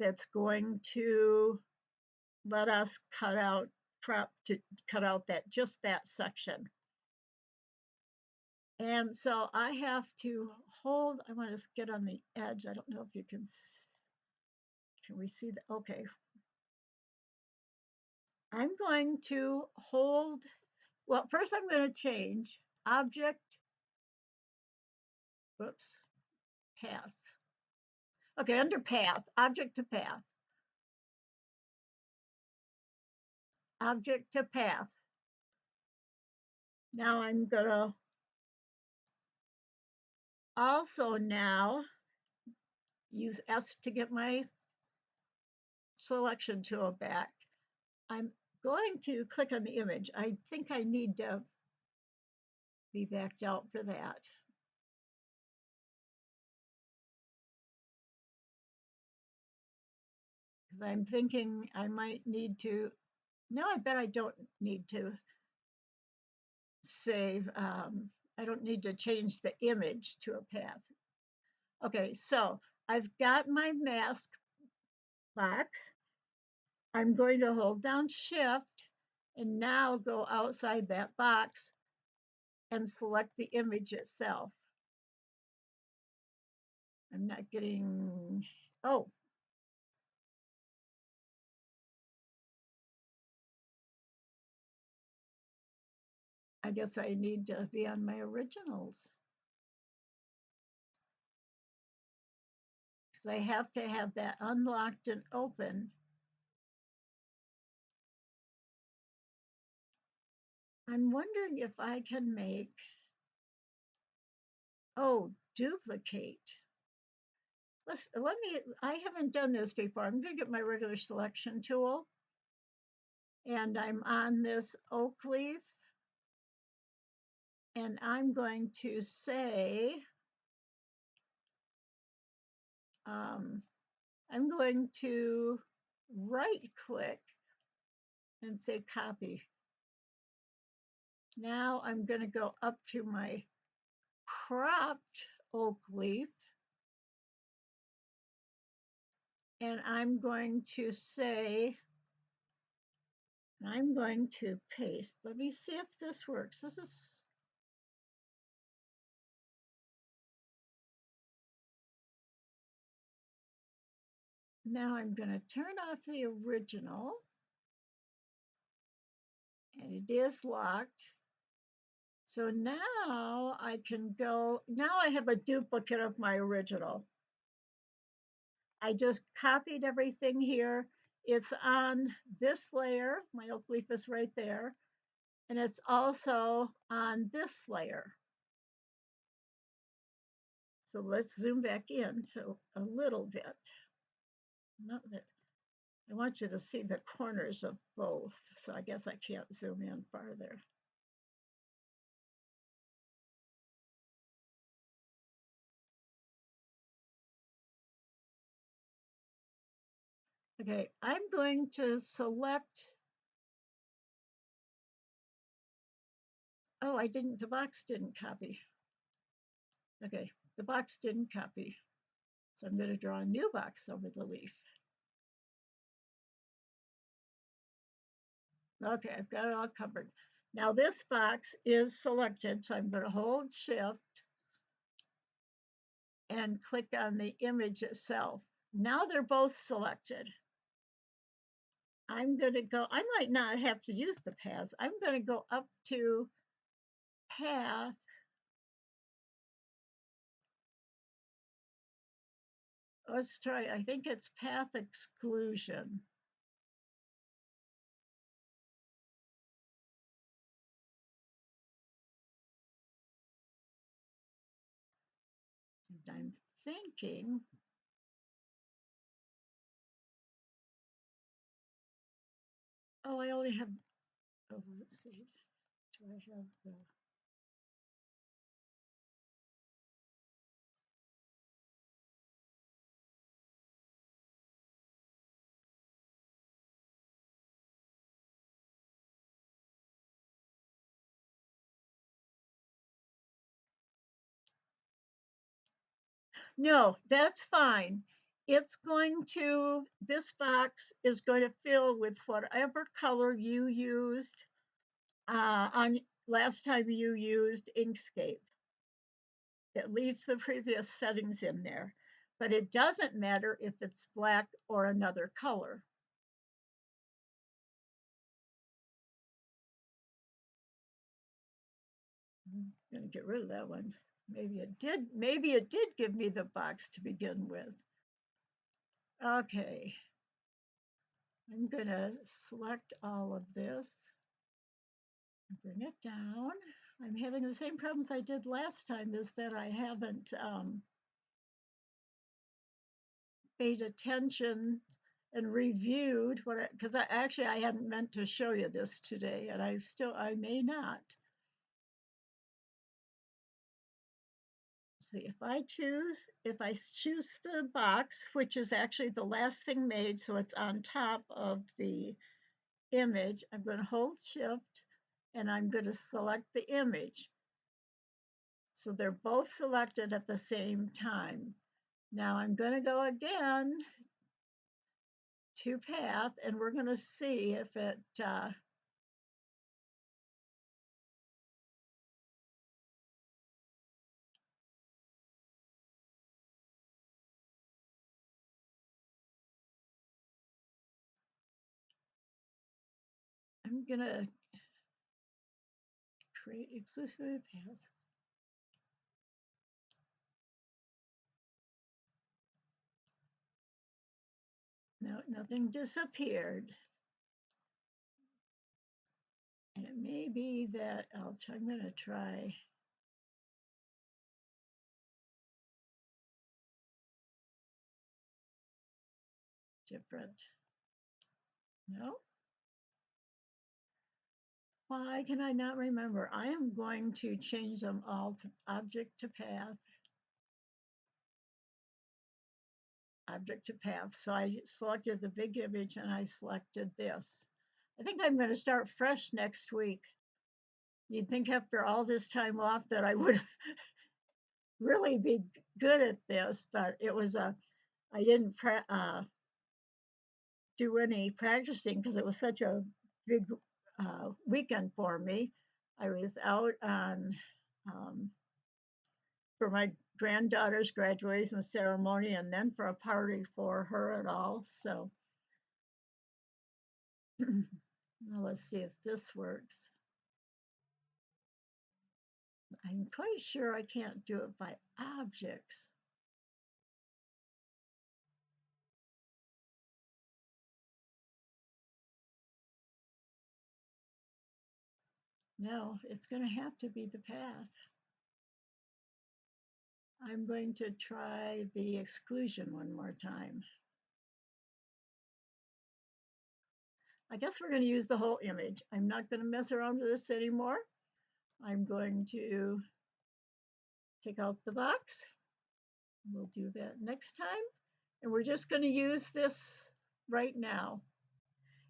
that's going to let us cut out that just that section. And so I have to hold, I want to get on the edge. I don't know if you can we see that? Okay. I'm going to hold, well, first I'm going to change object, whoops, path. Okay, under path, object to path. Object to path. Now I'm gonna also now use S to get my selection tool back. I'm going to click on the image. I think I need to be backed out for that. Because I'm thinking I might need to, no, I bet I don't need to save, I don't need to change the image to a path. Okay, so I've got my mask box. I'm going to hold down Shift and now go outside that box and select the image itself. I'm not getting, oh. I guess I need to be on my originals. Because I have to have that unlocked and open. I'm wondering if I can make, oh, duplicate. I haven't done this before. I'm going to get my regular selection tool. And I'm on this oak leaf. And I'm going to say, I'm going to right click and say copy. Now I'm going to go up to my cropped oak leaf. And I'm going to say, I'm going to paste. Let me see if this works. This is, now I'm going to turn off the original. And it is locked. So now I can go, now I have a duplicate of my original. I just copied everything here. It's on this layer. My oak leaf is right there. And it's also on this layer. So let's zoom back in so a little bit. Not that I want you to see the corners of both. So I guess I can't zoom in farther. Okay, I'm going to select, oh, the box didn't copy. Okay, the box didn't copy. So I'm going to draw a new box over the leaf. Okay, I've got it all covered. Now this box is selected, so I'm going to hold Shift and click on the image itself. Now they're both selected. I'm going to go, I might not have to use the paths. I'm going to go up to path. Let's try, I think it's path exclusion. And I'm thinking, oh, I only have, oh, let's see. Do I have the, no, that's fine. It's going to, this box is going to fill with whatever color you used on last time you used Inkscape. It leaves the previous settings in there, but it doesn't matter if it's black or another color. I'm going to get rid of that one. Maybe it did give me the box to begin with. Okay. I'm going to select all of this, bring it down. I'm having the same problems I did last time, is that I haven't paid attention and reviewed what, because I hadn't meant to show you this today, and I may not. See, if I choose the box, which is actually the last thing made, so it's on top of the image, I'm going to hold shift and I'm going to select the image. So they're both selected at the same time. Now I'm going to go again to path and we're going to see if it I'm going to create exclusive paths. No, nothing disappeared. And it may be that I'm going to try different. No. Why can I not remember? I am going to change them all to object to path. Object to path. So I selected the big image and I selected this. I think I'm going to start fresh next week. You'd think after all this time off that I would really be good at this, but I didn't do any practicing because it was such a big weekend for me. I was out on for my granddaughter's graduation ceremony and then for a party for her and all. So now let's see if this works. I'm quite sure I can't do it by objects. No, it's going to have to be the path. I'm going to try the exclusion one more time. I guess we're going to use the whole image. I'm not going to mess around with this anymore. I'm going to take out the box. We'll do that next time. And we're just going to use this right now.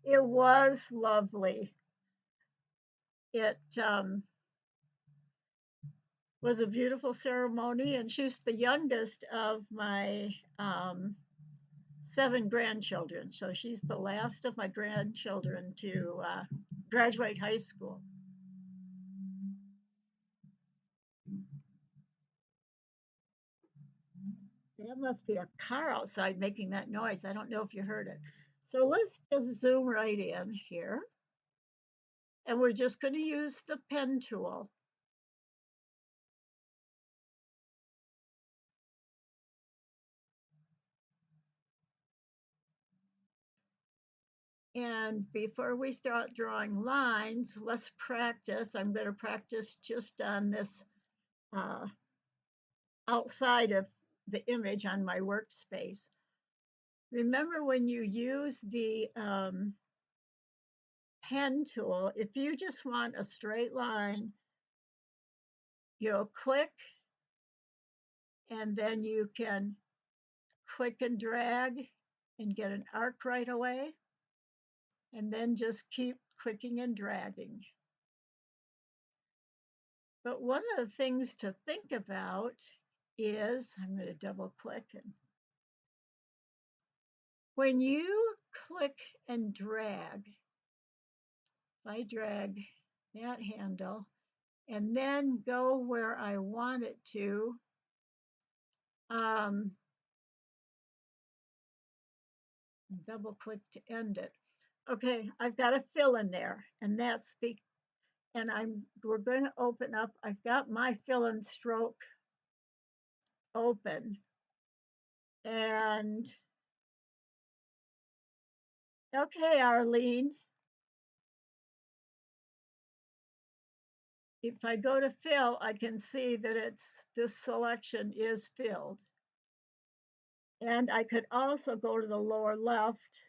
It was lovely. It was a beautiful ceremony, and she's the youngest of my 7 grandchildren. So she's the last of my grandchildren to graduate high school. That must be a car outside making that noise. I don't know if you heard it. So let's just zoom right in here. And we're just going to use the pen tool. And before we start drawing lines, let's practice. I'm going to practice just on this outside of the image on my workspace. Remember when you use the pen tool, if you just want a straight line, you'll click and then you can click and drag and get an arc right away. And then just keep clicking and dragging. But one of the things to think about is, I'm going to double click. And when you click and drag, if I drag that handle and then go where I want it to, double click to end it. Okay, I've got a fill in there, and we're going to open up. I've got my fill and stroke open, and okay, Arlene. If I go to fill, I can see that this selection is filled. And I could also go to the lower left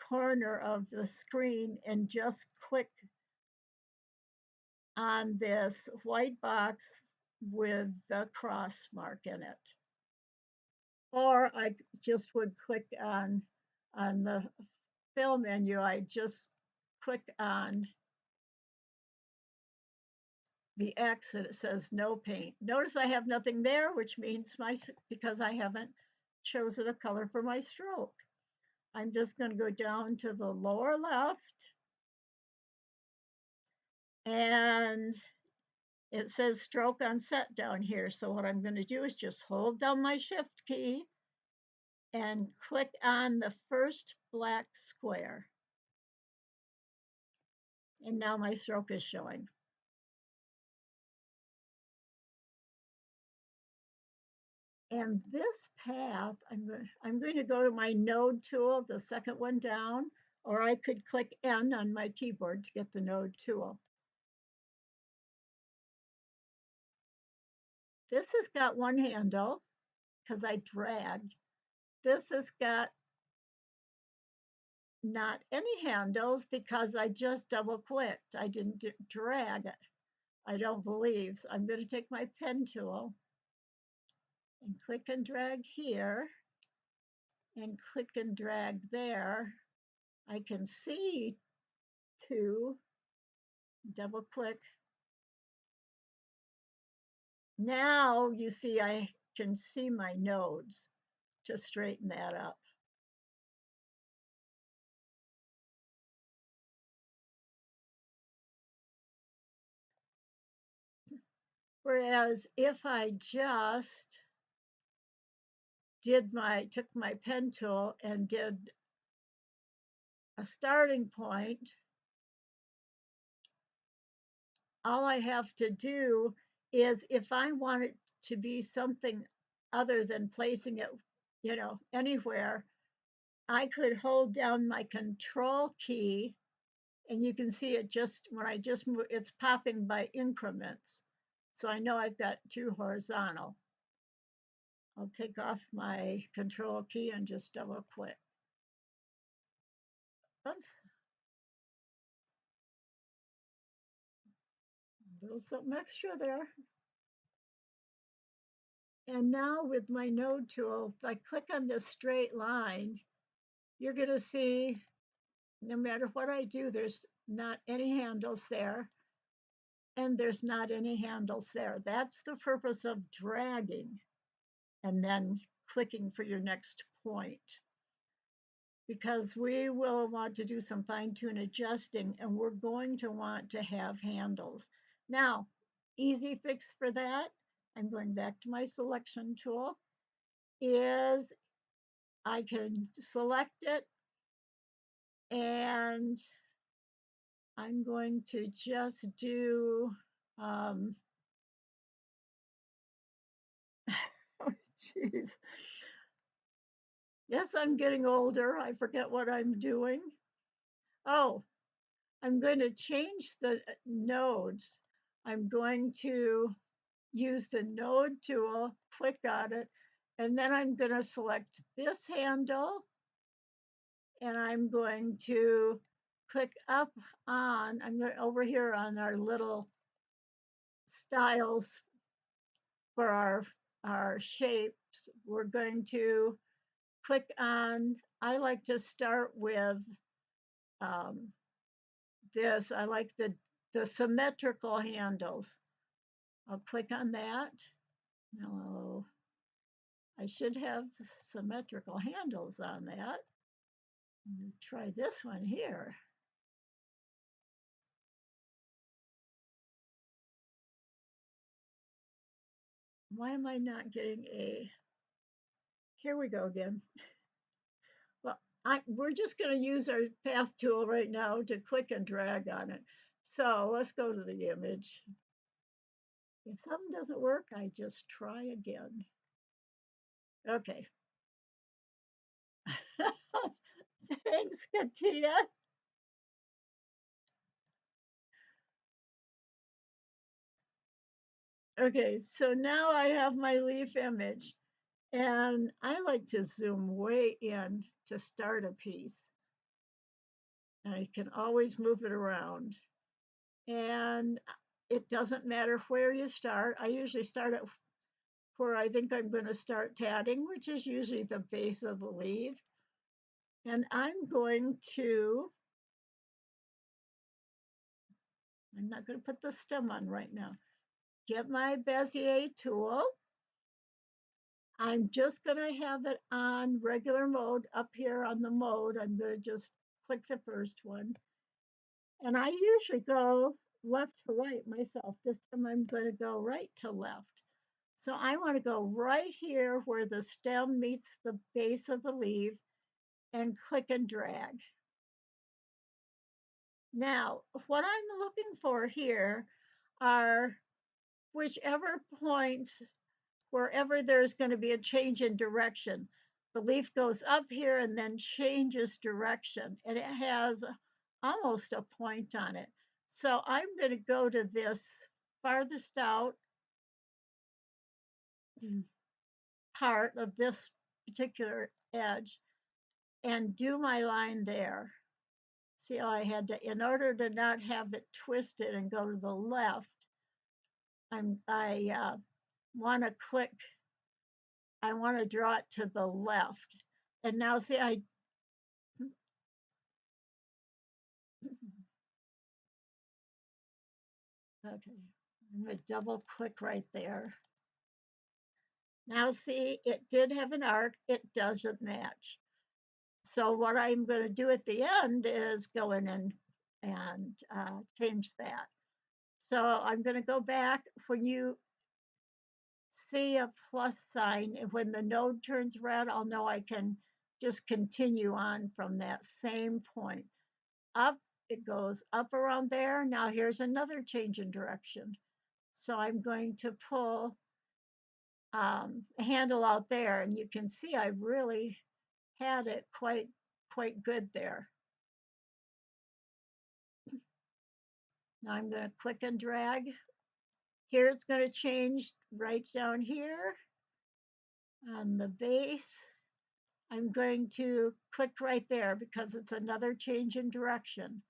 corner of the screen and just click on this white box with the cross mark in it. Or I just would click on the fill menu, I just click on the X and it says no paint. Notice I have nothing there, which means because I haven't chosen a color for my stroke. I'm just going to go down to the lower left and it says stroke on set down here. So what I'm going to do is just hold down my shift key and click on the first black square. And now my stroke is showing. And this path, I'm going to go to my node tool, the second one down, or I could click N on my keyboard to get the node tool. This has got one handle because I dragged. This has got not any handles because I just double clicked. I didn't drag it. I don't believe. So I'm going to take my pen tool and click and drag here and click and drag there. I can see two, double click. Now you see I can see my nodes to straighten that up. Whereas if I just took my pen tool and did a starting point, all I have to do is if I want it to be something other than placing it, anywhere, I could hold down my control key and you can see it just when I just move, it's popping by increments. So I know I've got two horizontal. I'll take off my control key and just double click. Oops. A little something extra there. And now with my node tool, if I click on this straight line, you're going to see no matter what I do, there's not any handles there, and there's not any handles there. That's the purpose of dragging and then clicking for your next point. Because we will want to do some fine-tune adjusting, and we're going to want to have handles. Now, easy fix for that, I'm going back to my selection tool, is I can select it and I'm going to just do, oh, geez. Yes, I'm getting older. I forget what I'm doing. Oh, I'm going to change the nodes. I'm going to use the node tool, click on it, and then I'm going to select this handle and I'm going to click up on, I'm going over here on our little styles for our shapes. We're going to click on, I like to start with this. I like the symmetrical handles. I'll click on that. Hello. I should have symmetrical handles on that. Let's try this one here. Why am I not getting a, here we go again. Well, we're just going to use our path tool right now to click and drag on it. So let's go to the image. If something doesn't work, I just try again. Okay. Thanks, Katia. Okay, so now I have my leaf image. And I like to zoom way in to start a piece. And I can always move it around. And it doesn't matter where you start. I usually start at where I think I'm going to start tatting, which is usually the base of the leaf. And I'm not going to put the stem on right now. Get my Bezier tool. I'm just going to have it on regular mode up here on the mode. I'm going to just click the first one. And I usually go left to right myself. This time I'm going to go right to left. So I want to go right here where the stem meets the base of the leaf and click and drag. Now, what I'm looking for here are whichever points, wherever there's going to be a change in direction. The leaf goes up here and then changes direction, and it has almost a point on it. So I'm going to go to this farthest out part of this particular edge and do my line there. See how I had to, in order to not have it twisted and go to the left, I want to click, I want to draw it to the left. And now see, okay, I'm going to double click right there. Now see, it did have an arc, it doesn't match. So what I'm going to do at the end is go in and change that. So I'm going to go back. When you see a plus sign, when the node turns red, I'll know I can just continue on from that same point. Up, it goes up around there. Now here's another change in direction. So I'm going to pull a handle out there, and you can see I really had it quite good there. Now I'm going to click and drag. Here it's going to change right down here on the base. I'm going to click right there because it's another change in direction.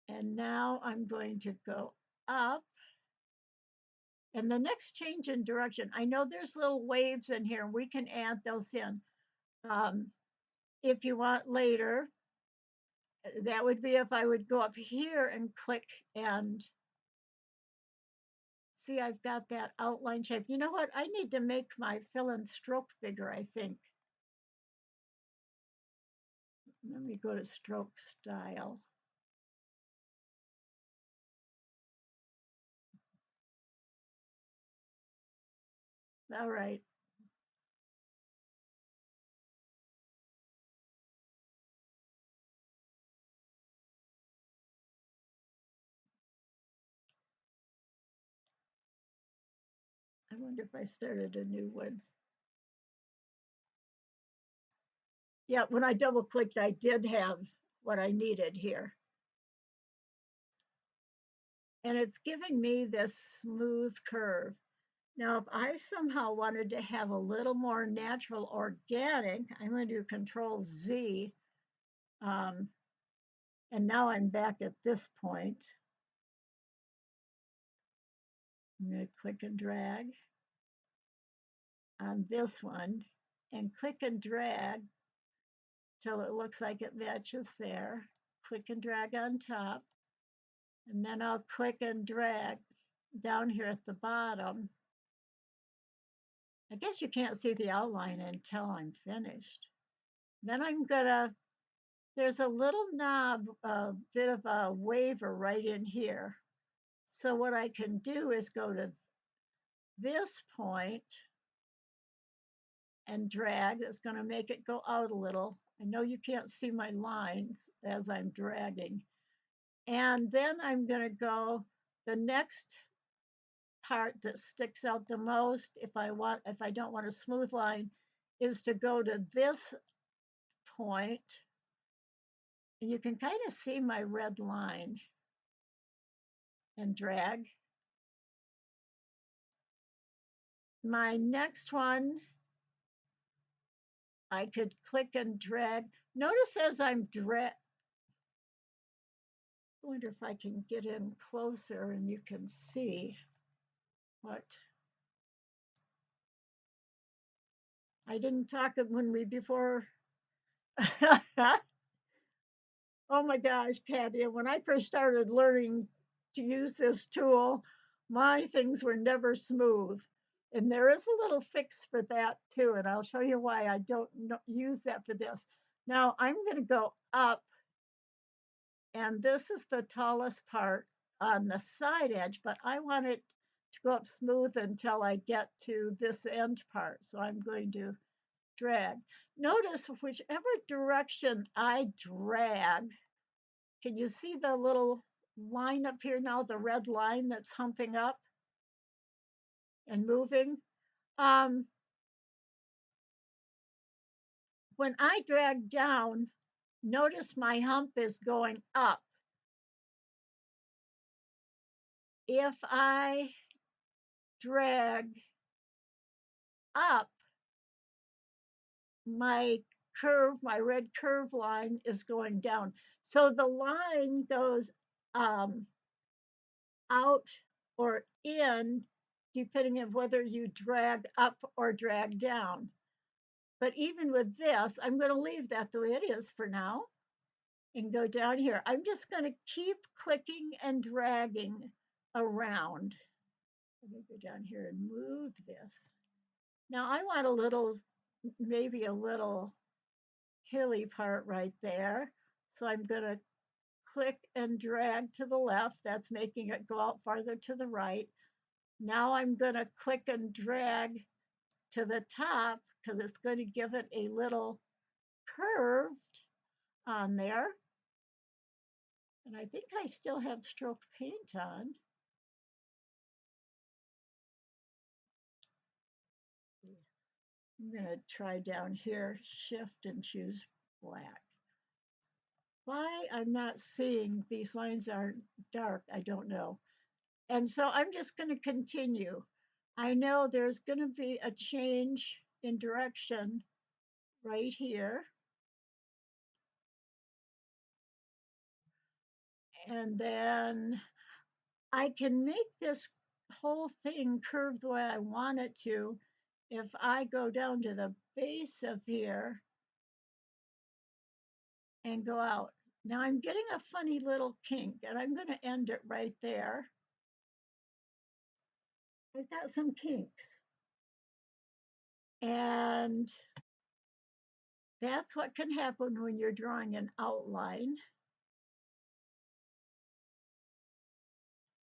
And now I'm going to go up. And the next change in direction, I know there's little waves in here, and we can add those in. If you want later, that would be if I would go up here and click and see, I've got that outline shape. You know what? I need to make my fill and stroke bigger, I think. Let me go to stroke style. All right. I wonder if I started a new one. Yeah, when I double clicked, I did have what I needed here. And it's giving me this smooth curve. Now, if I somehow wanted to have a little more natural organic, I'm going to do Control Z. And now I'm back at this point. I'm going to click and drag on this one and click and drag till it looks like it matches there. Click and drag on top. And then I'll click and drag down here at the bottom. I guess you can't see the outline until I'm finished. Then I'm gonna, there's a little knob, a bit of a waver right in here. So what I can do is go to this point and drag. That's gonna make it go out a little. I know you can't see my lines as I'm dragging. And then I'm gonna go the next part that sticks out the most, if I don't want a smooth line, is to go to this point, and you can kind of see my red line, and drag. My next one, I could click and drag. Notice as I'm I wonder if I can get in closer and you can see what I didn't talk when we before. Oh my gosh, Patty, when I first started learning to use this tool, my things were never smooth. And there is a little fix for that too, and I'll show you why I don't use that for this. Now I'm going to go up, and this is the tallest part on the side edge, but I want it to go up smooth until I get to this end part. So I'm going to drag. Notice whichever direction I drag, can you see the little line up here now, the red line that's humping up and moving? Um, when I drag down, notice my hump is going up. If I drag up, my my red curve line is going down. So the line goes out or in, depending on whether you drag up or drag down. But even with this, I'm going to leave that the way it is for now and go down here. I'm just going to keep clicking and dragging around. Let me go down here and move this. Now I want a little, maybe a little hilly part right there. So I'm going to click and drag to the left. That's making it go out farther to the right. Now I'm going to click and drag to the top because it's going to give it a little curved on there. And I think I still have stroke paint on. I'm going to try down here, shift and choose black. Why I'm not seeing these lines are dark, I don't know. And so I'm just going to continue. I know there's going to be a change in direction right here. And then I can make this whole thing curve the way I want it to if I go down to the base of here and go out. Now I'm getting a funny little kink, and I'm going to end it right there. I've got some kinks. And that's what can happen when you're drawing an outline.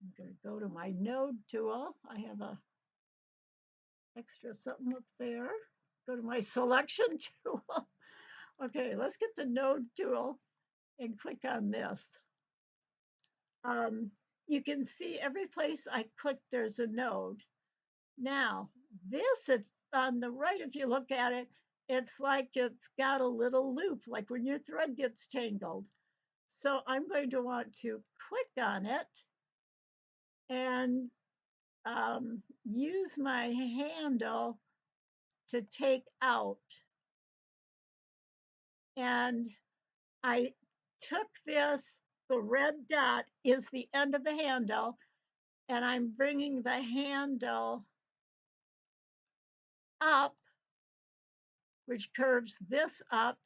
I'm going to go to my node tool. I have a extra something up there. Go to my selection tool. Okay, let's get the node tool and click on this. You can see every place I click, there's a node. Now, this is on the right, if you look at it, it's like it's got a little loop, like when your thread gets tangled. So I'm going to want to click on it and use my handle to take out. And I took this, the red dot is the end of the handle, and I'm bringing the handle up, which curves this up.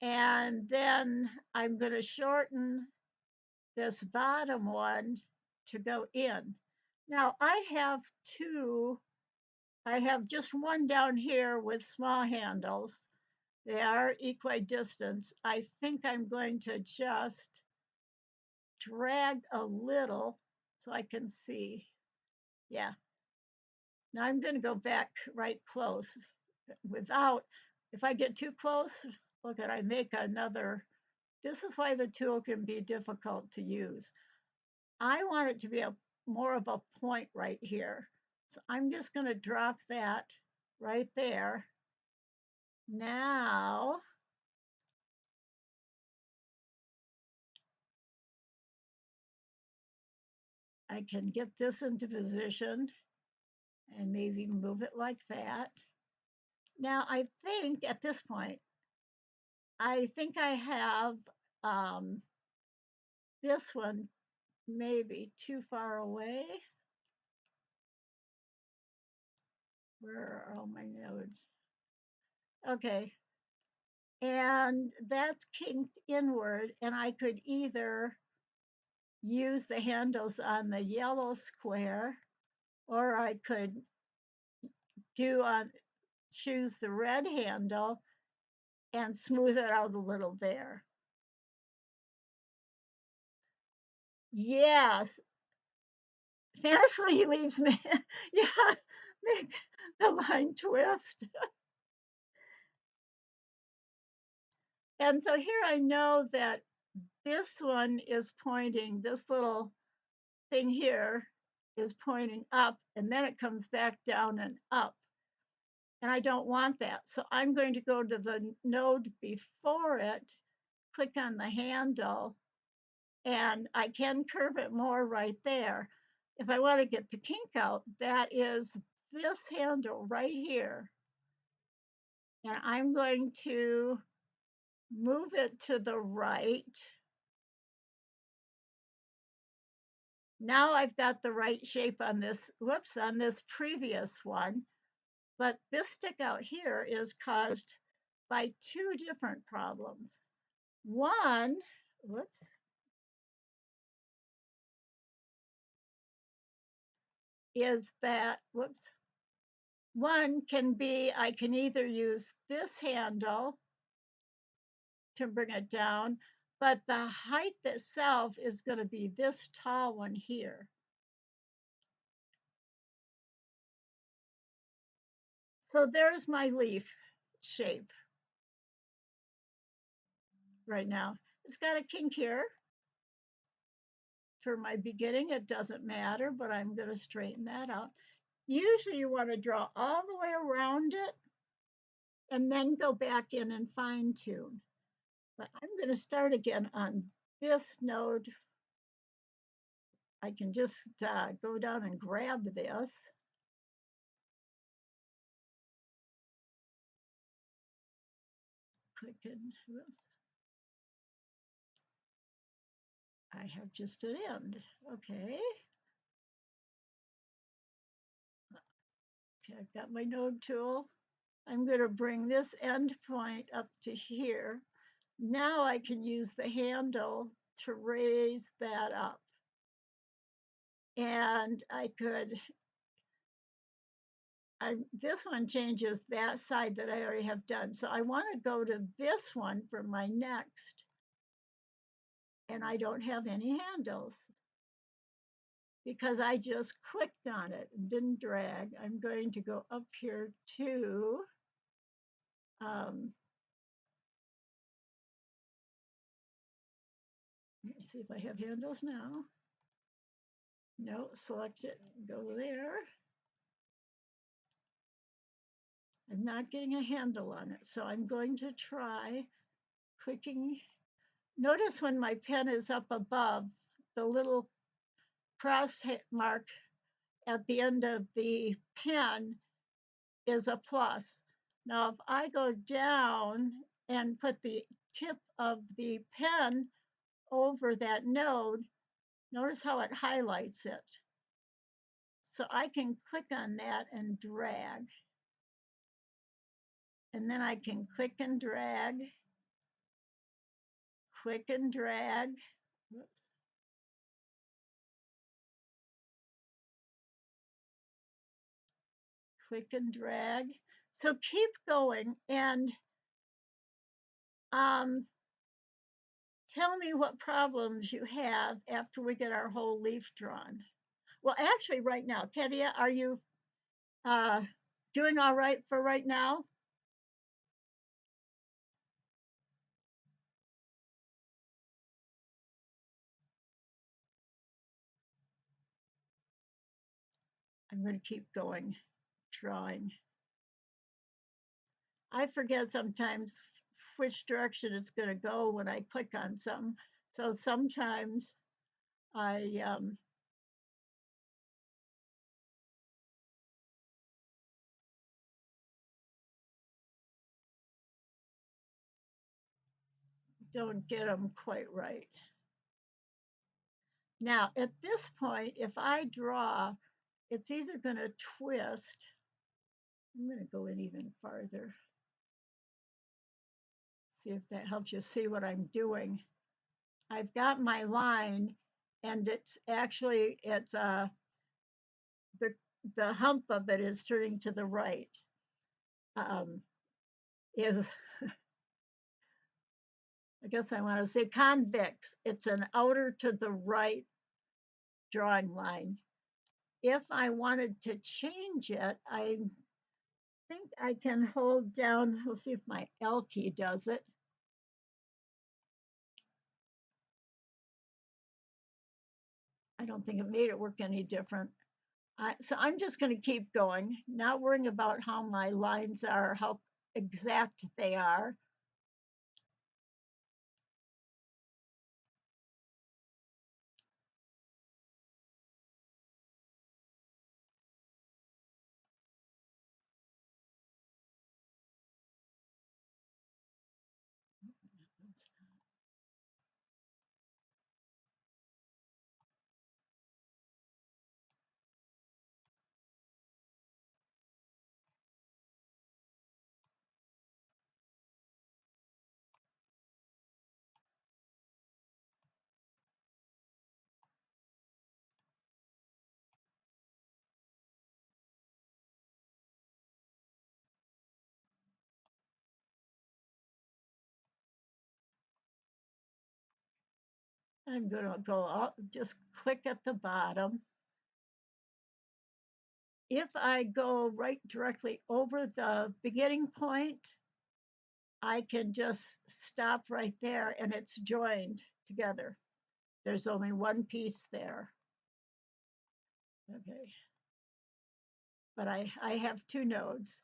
And then I'm going to shorten this bottom one to go in. Now I have two. I have just one down here with small handles. They are equidistant. I think I'm going to just drag a little so I can see. Yeah. Now I'm going to go back right close without, if I get too close, look at, I make another. This is why the tool can be difficult to use. I want it to be more of a point right here. So I'm just going to drop that right there. Now, I can get this into position. and maybe move it like that. Now, I think at this point, I think I have this one maybe too far away. Where are all my nodes? Okay. And that's kinked inward, and I could either use the handles on the yellow square, or I could choose the red handle and smooth it out a little there. Yes, fantasy leaves me, yeah, make the line twist. And so here I know that this one is pointing, this little thing here is pointing up, and then it comes back down and up. And I don't want that. So I'm going to go to the node before it, click on the handle, and I can curve it more right there. If I want to get the kink out, that is this handle right here. And I'm going to move it to the right. Now I've got the right shape on this, on this previous one. But this stick out here is caused by two different problems. One, is that, one can be, I can either use this handle to bring it down, but the height itself is going to be this tall one here. So there's my leaf shape right now. It's got a kink here. For my beginning, it doesn't matter, but I'm going to straighten that out. Usually you want to draw all the way around it and then go back in and fine tune. But I'm going to start again on this node. I can just go down and grab this. Click in. I have just an end. Okay. Okay, I've got my node tool. I'm going to bring this end point up to here. Now I can use the handle to raise that up. And I could, this one changes that side that I already have done. So I want to go to this one for my next. And I don't have any handles because I just clicked on it and didn't drag. I'm going to go up here to let me see if I have handles now. No, select it, go there. I'm not getting a handle on it, so I'm going to try clicking. Notice when my pen is up above, the little cross mark at the end of the pen is a plus. Now, if I go down and put the tip of the pen over that node, notice how it highlights it. So I can click on that and drag. And then I can click and drag, click and drag. Whoops. Click and drag. So keep going and tell me what problems you have after we get our whole leaf drawn. Well, actually, right now, Kedia, are you doing all right for right now? I'm going to keep going, drawing. I forget sometimes which direction it's going to go when I click on something. So sometimes I don't get them quite right. Now, at this point, if I draw, it's either going to twist. I'm going to go in even farther. See if that helps you see what I'm doing. I've got my line, and it's actually, the hump of it is turning to the right. Is I guess I want to say convex. It's an outer to the right drawing line. If I wanted to change it, I think I can hold down, we'll see if my L key does it. I don't think it made it work any different. So I'm just going to keep going, not worrying about how my lines are, how exact they are. I'm going to go up, just click at the bottom. If I go right directly over the beginning point, I can just stop right there and it's joined together. There's only one piece there. Okay. But I have two nodes.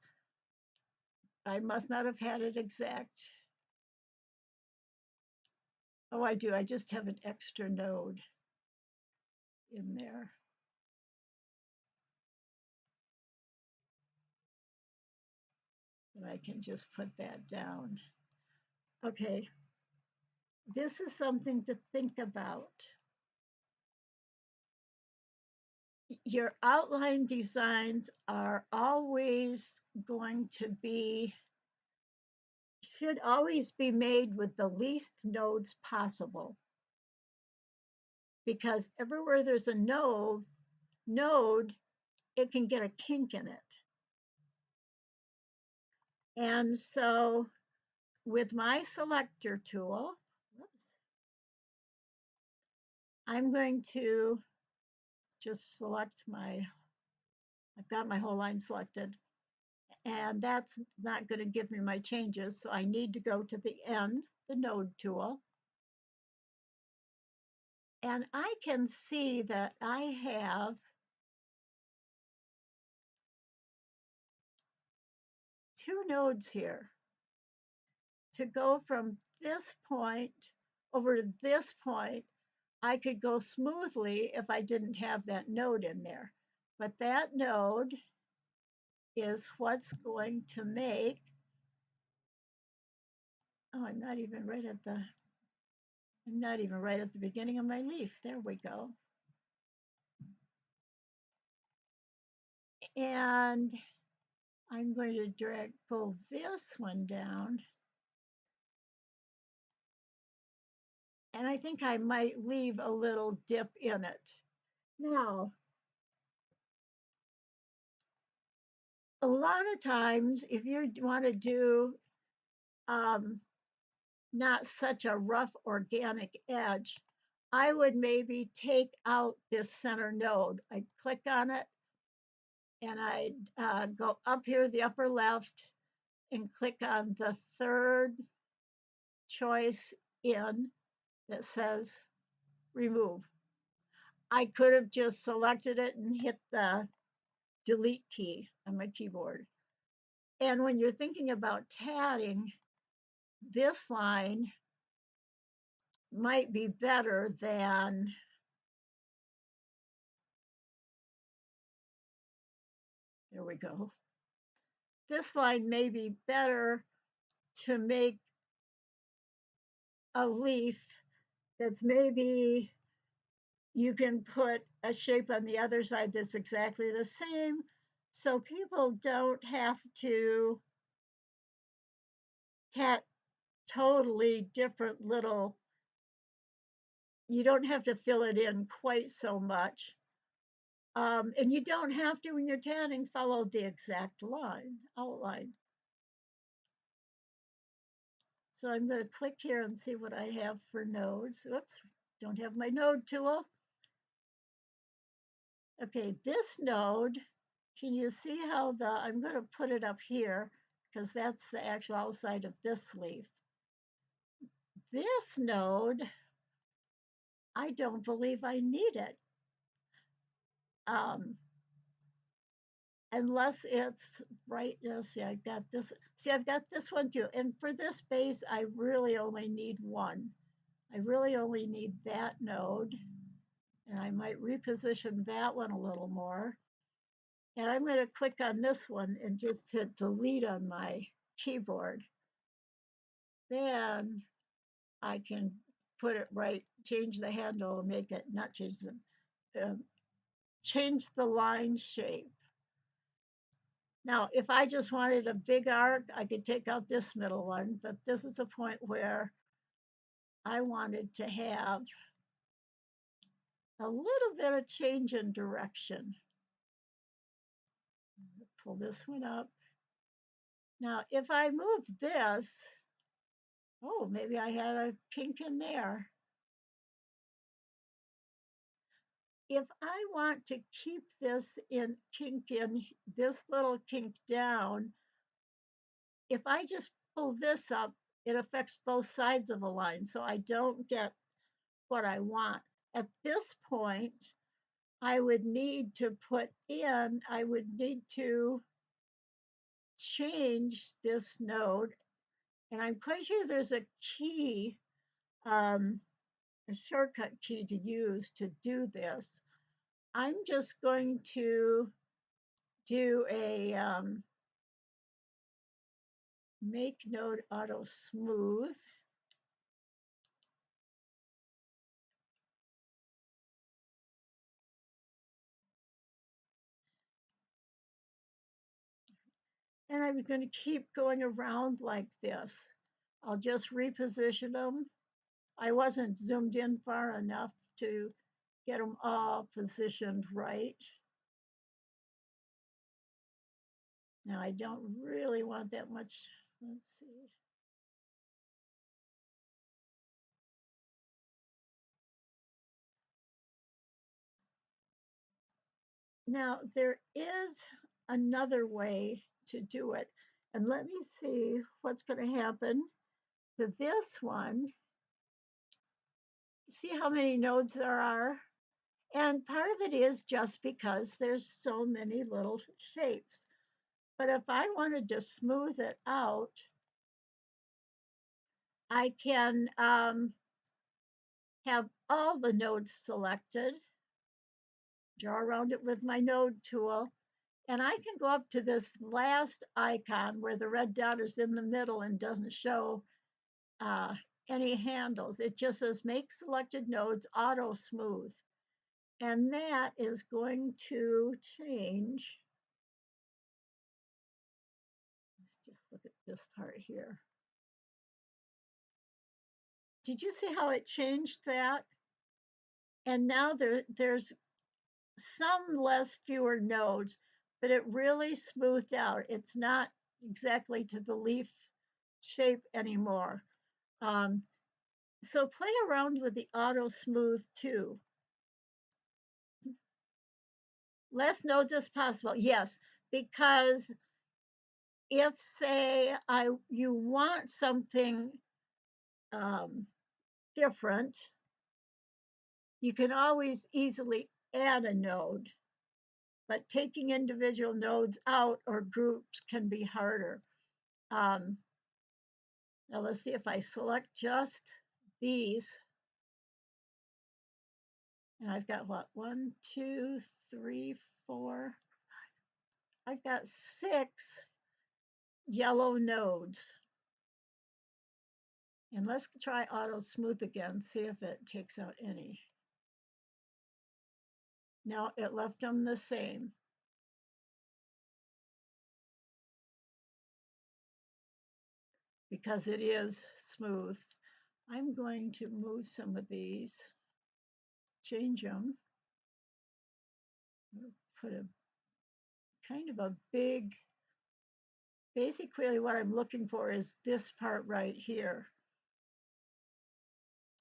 I must not have had it exact. Oh, I do. I just have an extra node in there. And I can just put that down. Okay. This is something to think about. Your outline designs are always going to be, should always be made with the least nodes possible. Because everywhere there's a node, it can get a kink in it. And so with my selector tool, I'm going to just select I've got my whole line selected, and that's not going to give me my changes. So I need to go to the end, the node tool. And I can see that I have two nodes here. To go from this point over to this point, I could go smoothly if I didn't have that node in there. But that node is what's going to make, oh, I'm not even right at the beginning of my leaf. There we go. And I'm going to pull this one down. And I think I might leave a little dip in it. Now, a lot of times, if you want to do not such a rough organic edge, I would maybe take out this center node. I'd click on it and I'd go up here, the upper left, and click on the third choice in that says remove. I could have just selected it and hit the delete key on my keyboard. And when you're thinking about tatting, this line might be better than, there we go. This line may be better to make a leaf that's maybe you can put a shape on the other side that's exactly the same, so people don't have to tat totally different little, you don't have to fill it in quite so much. And you don't have to, when you're tatting, follow the exact outline. So I'm going to click here and see what I have for nodes. Oops, don't have my node tool. Okay, this node, can you see how I'm going to put it up here because that's the actual outside of this leaf. This node, I don't believe I need it. Unless it's right, see, I've got this. See, I've got this one too. And for this base, I really only need one. I really only need that node. And I might reposition that one a little more. And I'm going to click on this one and just hit delete on my keyboard. Then I can put it right, change the handle, make it, not change change the line shape. Now, if I just wanted a big arc, I could take out this middle one, but this is a point where I wanted to have a little bit of change in direction. Pull this one up. Now, if I move this, oh, maybe I had a kink in there. If I want to keep this in kink in, this little kink down, if I just pull this up, it affects both sides of a line, so I don't get what I want. At this point, I would need to change this node. And I'm quite sure there's a key, a shortcut key to use to do this. I'm just going to do a make node auto smooth. And I'm going to keep going around like this. I'll just reposition them. I wasn't zoomed in far enough to get them all positioned right. Now I don't really want that much. Let's see. Now there is another way to do it. And let me see what's going to happen to this one. See how many nodes there are? And part of it is just because there's so many little shapes. But if I wanted to smooth it out, I can have all the nodes selected, draw around it with my node tool, and I can go up to this last icon where the red dot is in the middle and doesn't show any handles. It just says make selected nodes auto smooth. And that is going to change. Let's just look at this part here. Did you see how it changed that? And now there's some fewer nodes, but it really smoothed out. It's not exactly to the leaf shape anymore. So play around with the auto smooth too. Less nodes as possible, yes, because if say you want something different, you can always easily add a node, but taking individual nodes out or groups can be harder. Now let's see if I select just these. And I've got what, 1, 2, 3, 4. I've got 6 yellow nodes. And let's try auto smooth again, see if it takes out any. No, it left them the same. Because it is smooth. I'm going to move some of these, change them. Put a kind of a big, basically what I'm looking for is this part right here.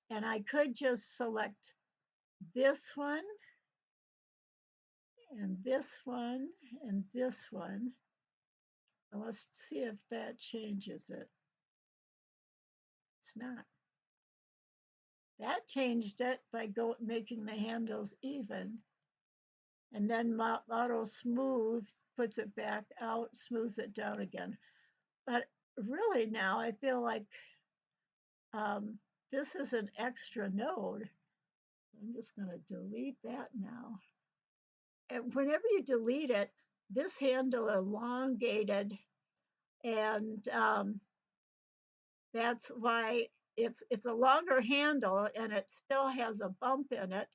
And I could just select this one, and this one, and this one. And let's see if that changes it. It's not. That changed it by making the handles even. And then auto smooth puts it back out, smooths it down again. But really now I feel like this is an extra node. I'm just going to delete that now. And whenever you delete it, this handle elongated, and that's why it's a longer handle, and it still has a bump in it,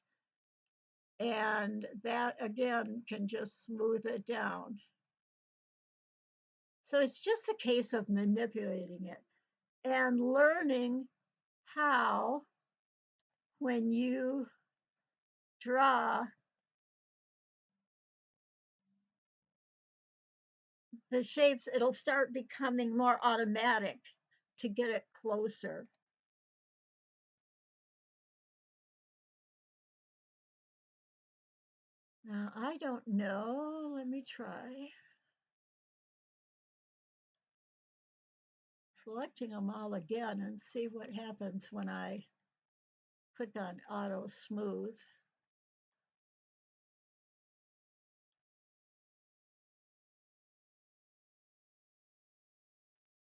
and that again can just smooth it down. So it's just a case of manipulating it and learning how, when you draw the shapes, it'll start becoming more automatic to get it closer. Now, I don't know. Let me try. Selecting them all again and see what happens when I click on Auto Smooth.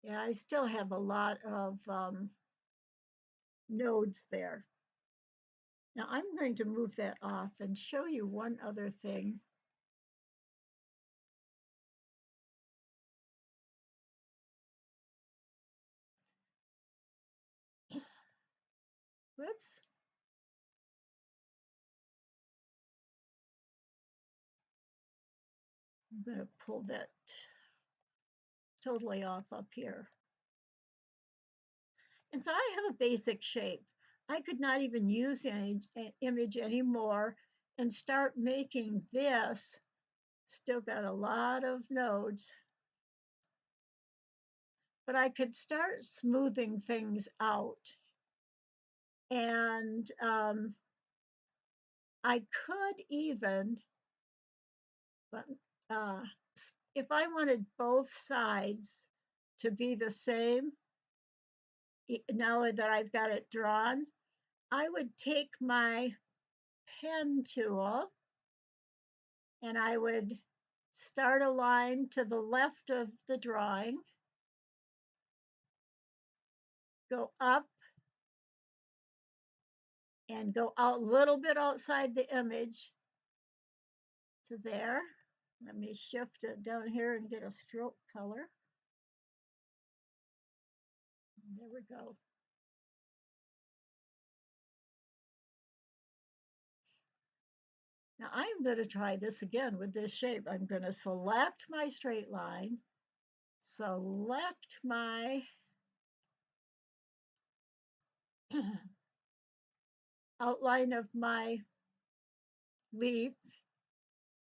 Yeah, I still have a lot of nodes there. Now I'm going to move that off and show you one other thing. Whoops. I'm going to pull that totally off up here. And so I have a basic shape. I could not even use any image anymore and start making this. Still got a lot of nodes. But I could start smoothing things out. And I could even, but if I wanted both sides to be the same, now that I've got it drawn, I would take my pen tool and I would start a line to the left of the drawing, go up, and go out a little bit outside the image to there. Let me shift it down here and get a stroke color. There we go. Now I'm going to try this again with this shape. I'm going to select my straight line, select my outline of my leaf,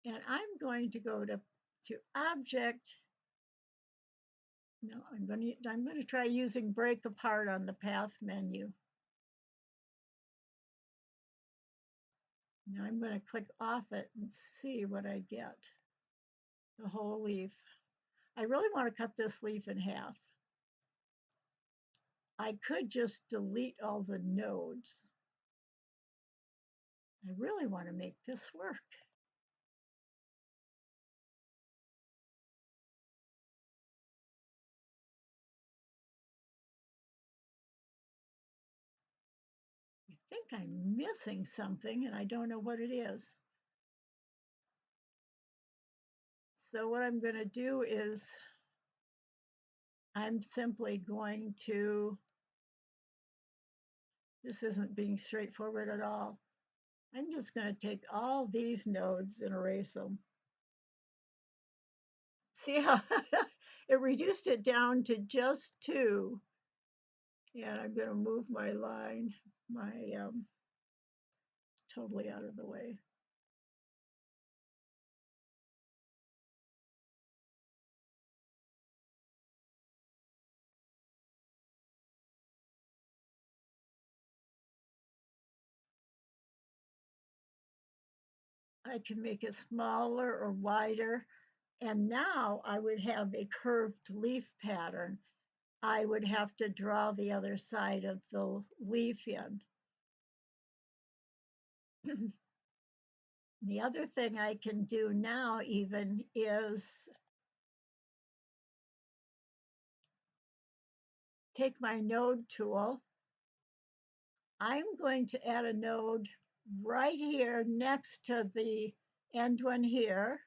and I'm going to go to object. No, I'm going to try using break apart on the path menu. Now I'm going to click off it and see what I get. The whole leaf. I really want to cut this leaf in half. I could just delete all the nodes. I really want to make this work. I think I'm missing something and I don't know what it is. So what I'm going to do is I'm simply going to This isn't being straightforward at all. I'm just going to take all these nodes and erase them. See how it reduced it down to just 2. And I'm going to move my line, totally out of the way. I can make it smaller or wider. And now I would have a curved leaf pattern. I would have to draw the other side of the leaf in. The other thing I can do now even is take my node tool. I'm going to add a node right here next to the end one here.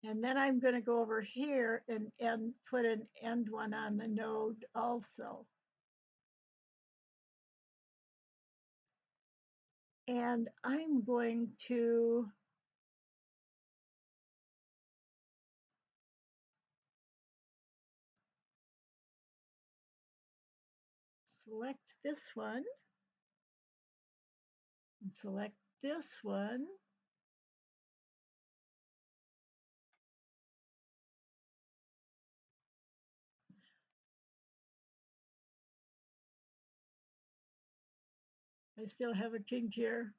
And then I'm going to go over here and put an end one on the node also. And I'm going to select this one and select this one. I still have a kink here,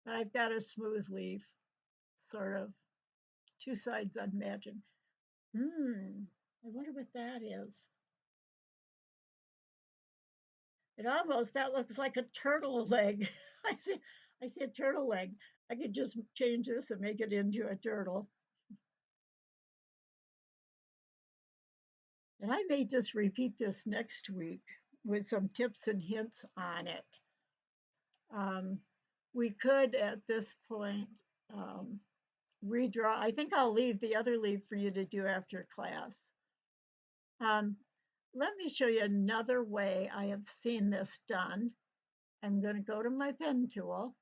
but I've got a smooth leaf, sort of. 2 sides unmatching. I wonder what that is. That looks like a turtle leg. I see a turtle leg. I could just change this and make it into a turtle. And I may just repeat this next week with some tips and hints on it. We could, at this point, redraw. I think I'll leave the other leaf for you to do after class. Let me show you another way I have seen this done. I'm going to go to my pen tool.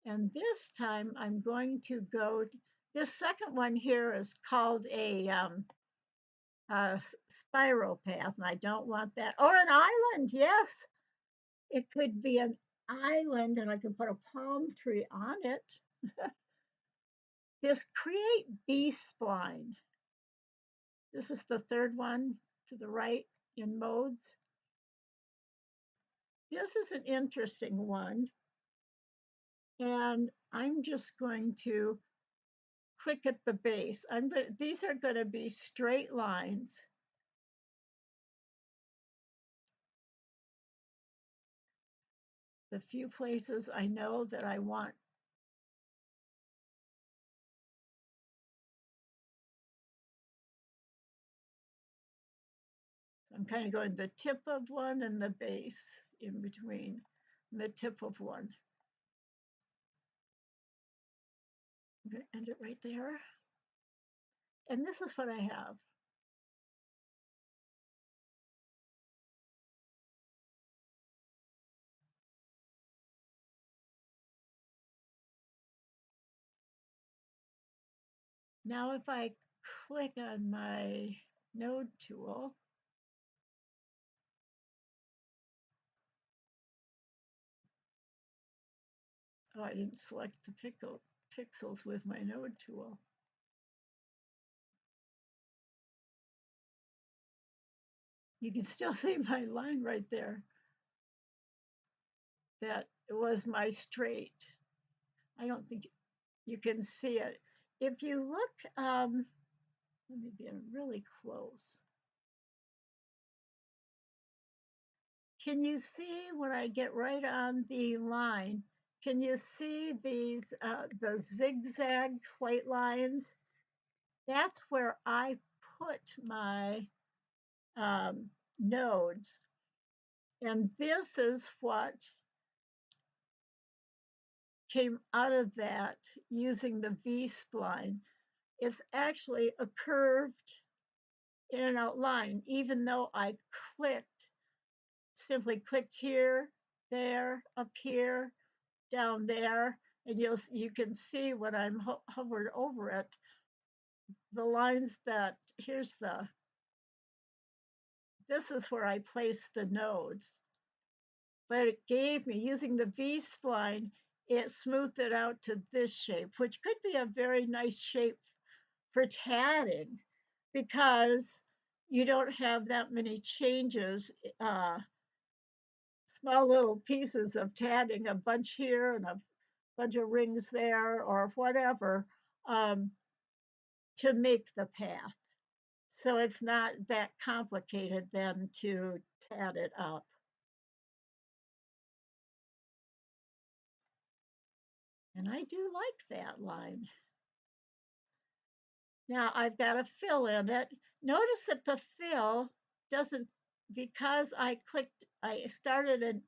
And this time I'm going to go, this second one here is called a spiral path, and I don't want that. Or an island, yes. It could be an island, and I can put a palm tree on it. This create B-spline. This is the third one to the right in modes. This is an interesting one. And I'm just going to click at the base. These are going to be straight lines. The few places I know that I want. I'm kind of going the tip of one and the base in between, the tip of one. I'm going to end it right there. And this is what I have. Now, if I click on my node tool, oh, I didn't select the pixels with my node tool. You can still see my line right there. That was my straight. I don't think you can see it. If you look, let me get really close. Can you see when I get right on the line, can you see these, the zigzag white lines? That's where I put my nodes. And this is what came out of that using the V-spline. It's actually a curved in and out line, even though I clicked simply clicked here, there, up here, down there, and you can see when I'm hovered over it, the lines that, this is where I place the nodes. But it gave me, using the V-spline, it smoothed it out to this shape, which could be a very nice shape for tatting because you don't have that many changes, small little pieces of tatting, a bunch here and a bunch of rings there or whatever, to make the path. So it's not that complicated then to tat it up. And I do like that line. Now I've got a fill in it. Notice that the fill doesn't, because I started and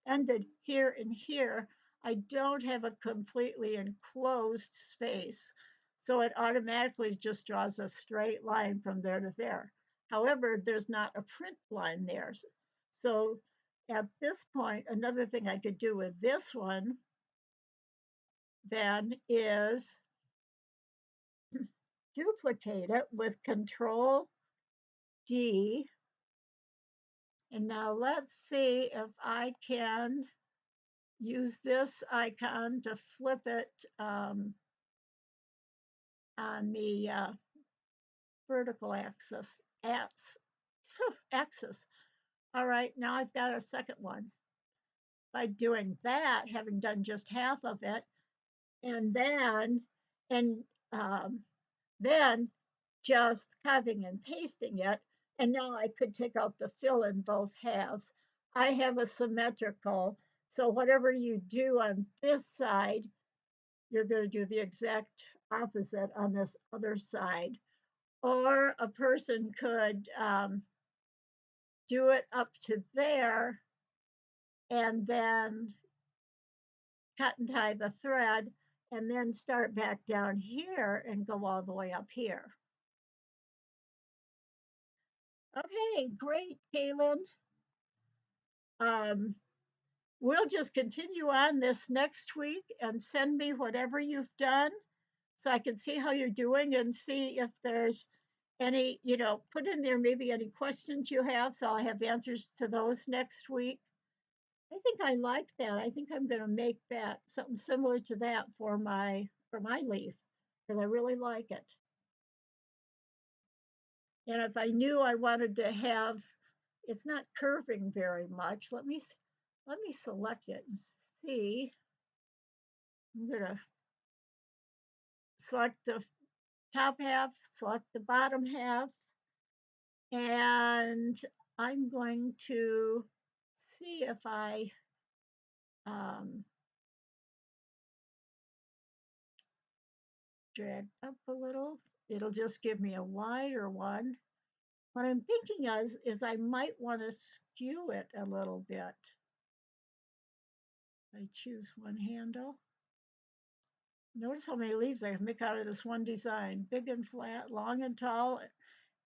ended here and here, I don't have a completely enclosed space. So it automatically just draws a straight line from there to there. However, there's not a print line there. So at this point, another thing I could do with this one then is duplicate it with Control D. And now let's see if I can use this icon to flip it on the vertical axis. Axis. All right, now I've got a second one. By doing that, having done just half of it, and then just copying and pasting it, and now I could take out the fill in both halves. I have a symmetrical, so whatever you do on this side, you're going to do the exact opposite on this other side. Or a person could do it up to there and then cut and tie the thread and then start back down here and go all the way up here. Okay, great, Kaylin. We'll just continue on this next week and send me whatever you've done so I can see how you're doing and see if there's any, put in there maybe any questions you have so I'll have answers to those next week. I think I like that. I think I'm going to make that something similar to that for my leaf because I really like it. And if I knew I wanted to have, it's not curving very much. Let me select it and see. I'm going to select the top half, select the bottom half, and I'm going to see if I drag up a little. It'll just give me a wider one. What I'm thinking is I might want to skew it a little bit. I choose one handle. Notice how many leaves I can make out of this one design, big and flat, long and tall.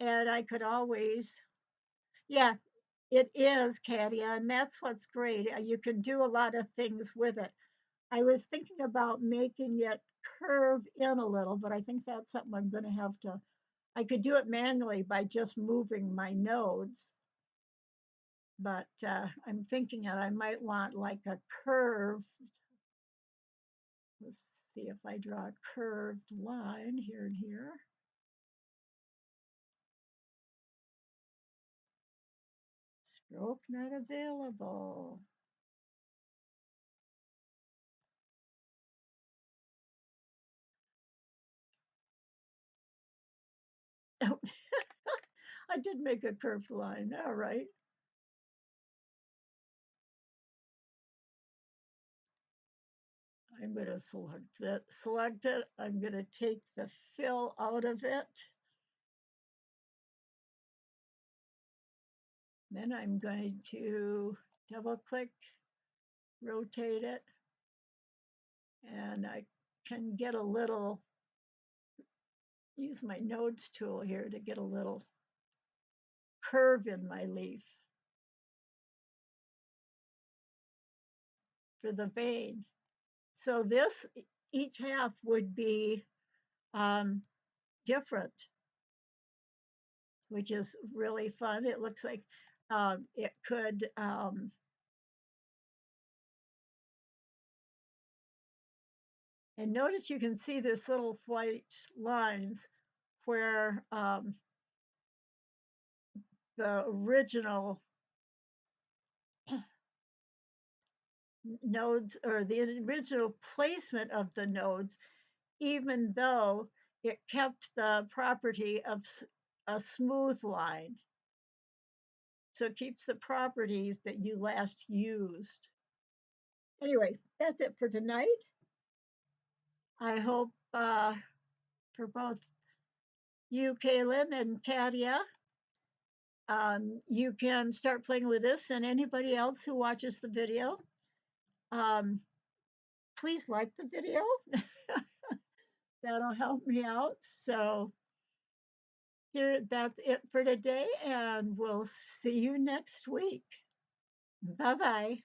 And I could always, yeah, it is, Katia, and that's what's great. You can do a lot of things with it. I was thinking about making it curve in a little, but I think that's something I'm going to have to, I could do it manually by just moving my nodes. But I'm thinking that I might want like a curve. Let's see if I draw a curved line here and here. Stroke not available. Oh, I did make a curved line. All right. I'm going to select it. I'm going to take the fill out of it. Then I'm going to double click, rotate it, and I can get a little, use my nodes tool here to get a little curve in my leaf. for the vein. So this, each half would be different, which is really fun. It looks like it could and notice you can see this little white lines where the original nodes or the original placement of the nodes, even though it kept the property of a smooth line. So it keeps the properties that you last used. Anyway, that's it for tonight. I hope for both you, Kaylin, and Katia, you can start playing with this, and anybody else who watches the video, please like the video. That'll help me out. So here, that's it for today, and we'll see you next week. Bye-bye.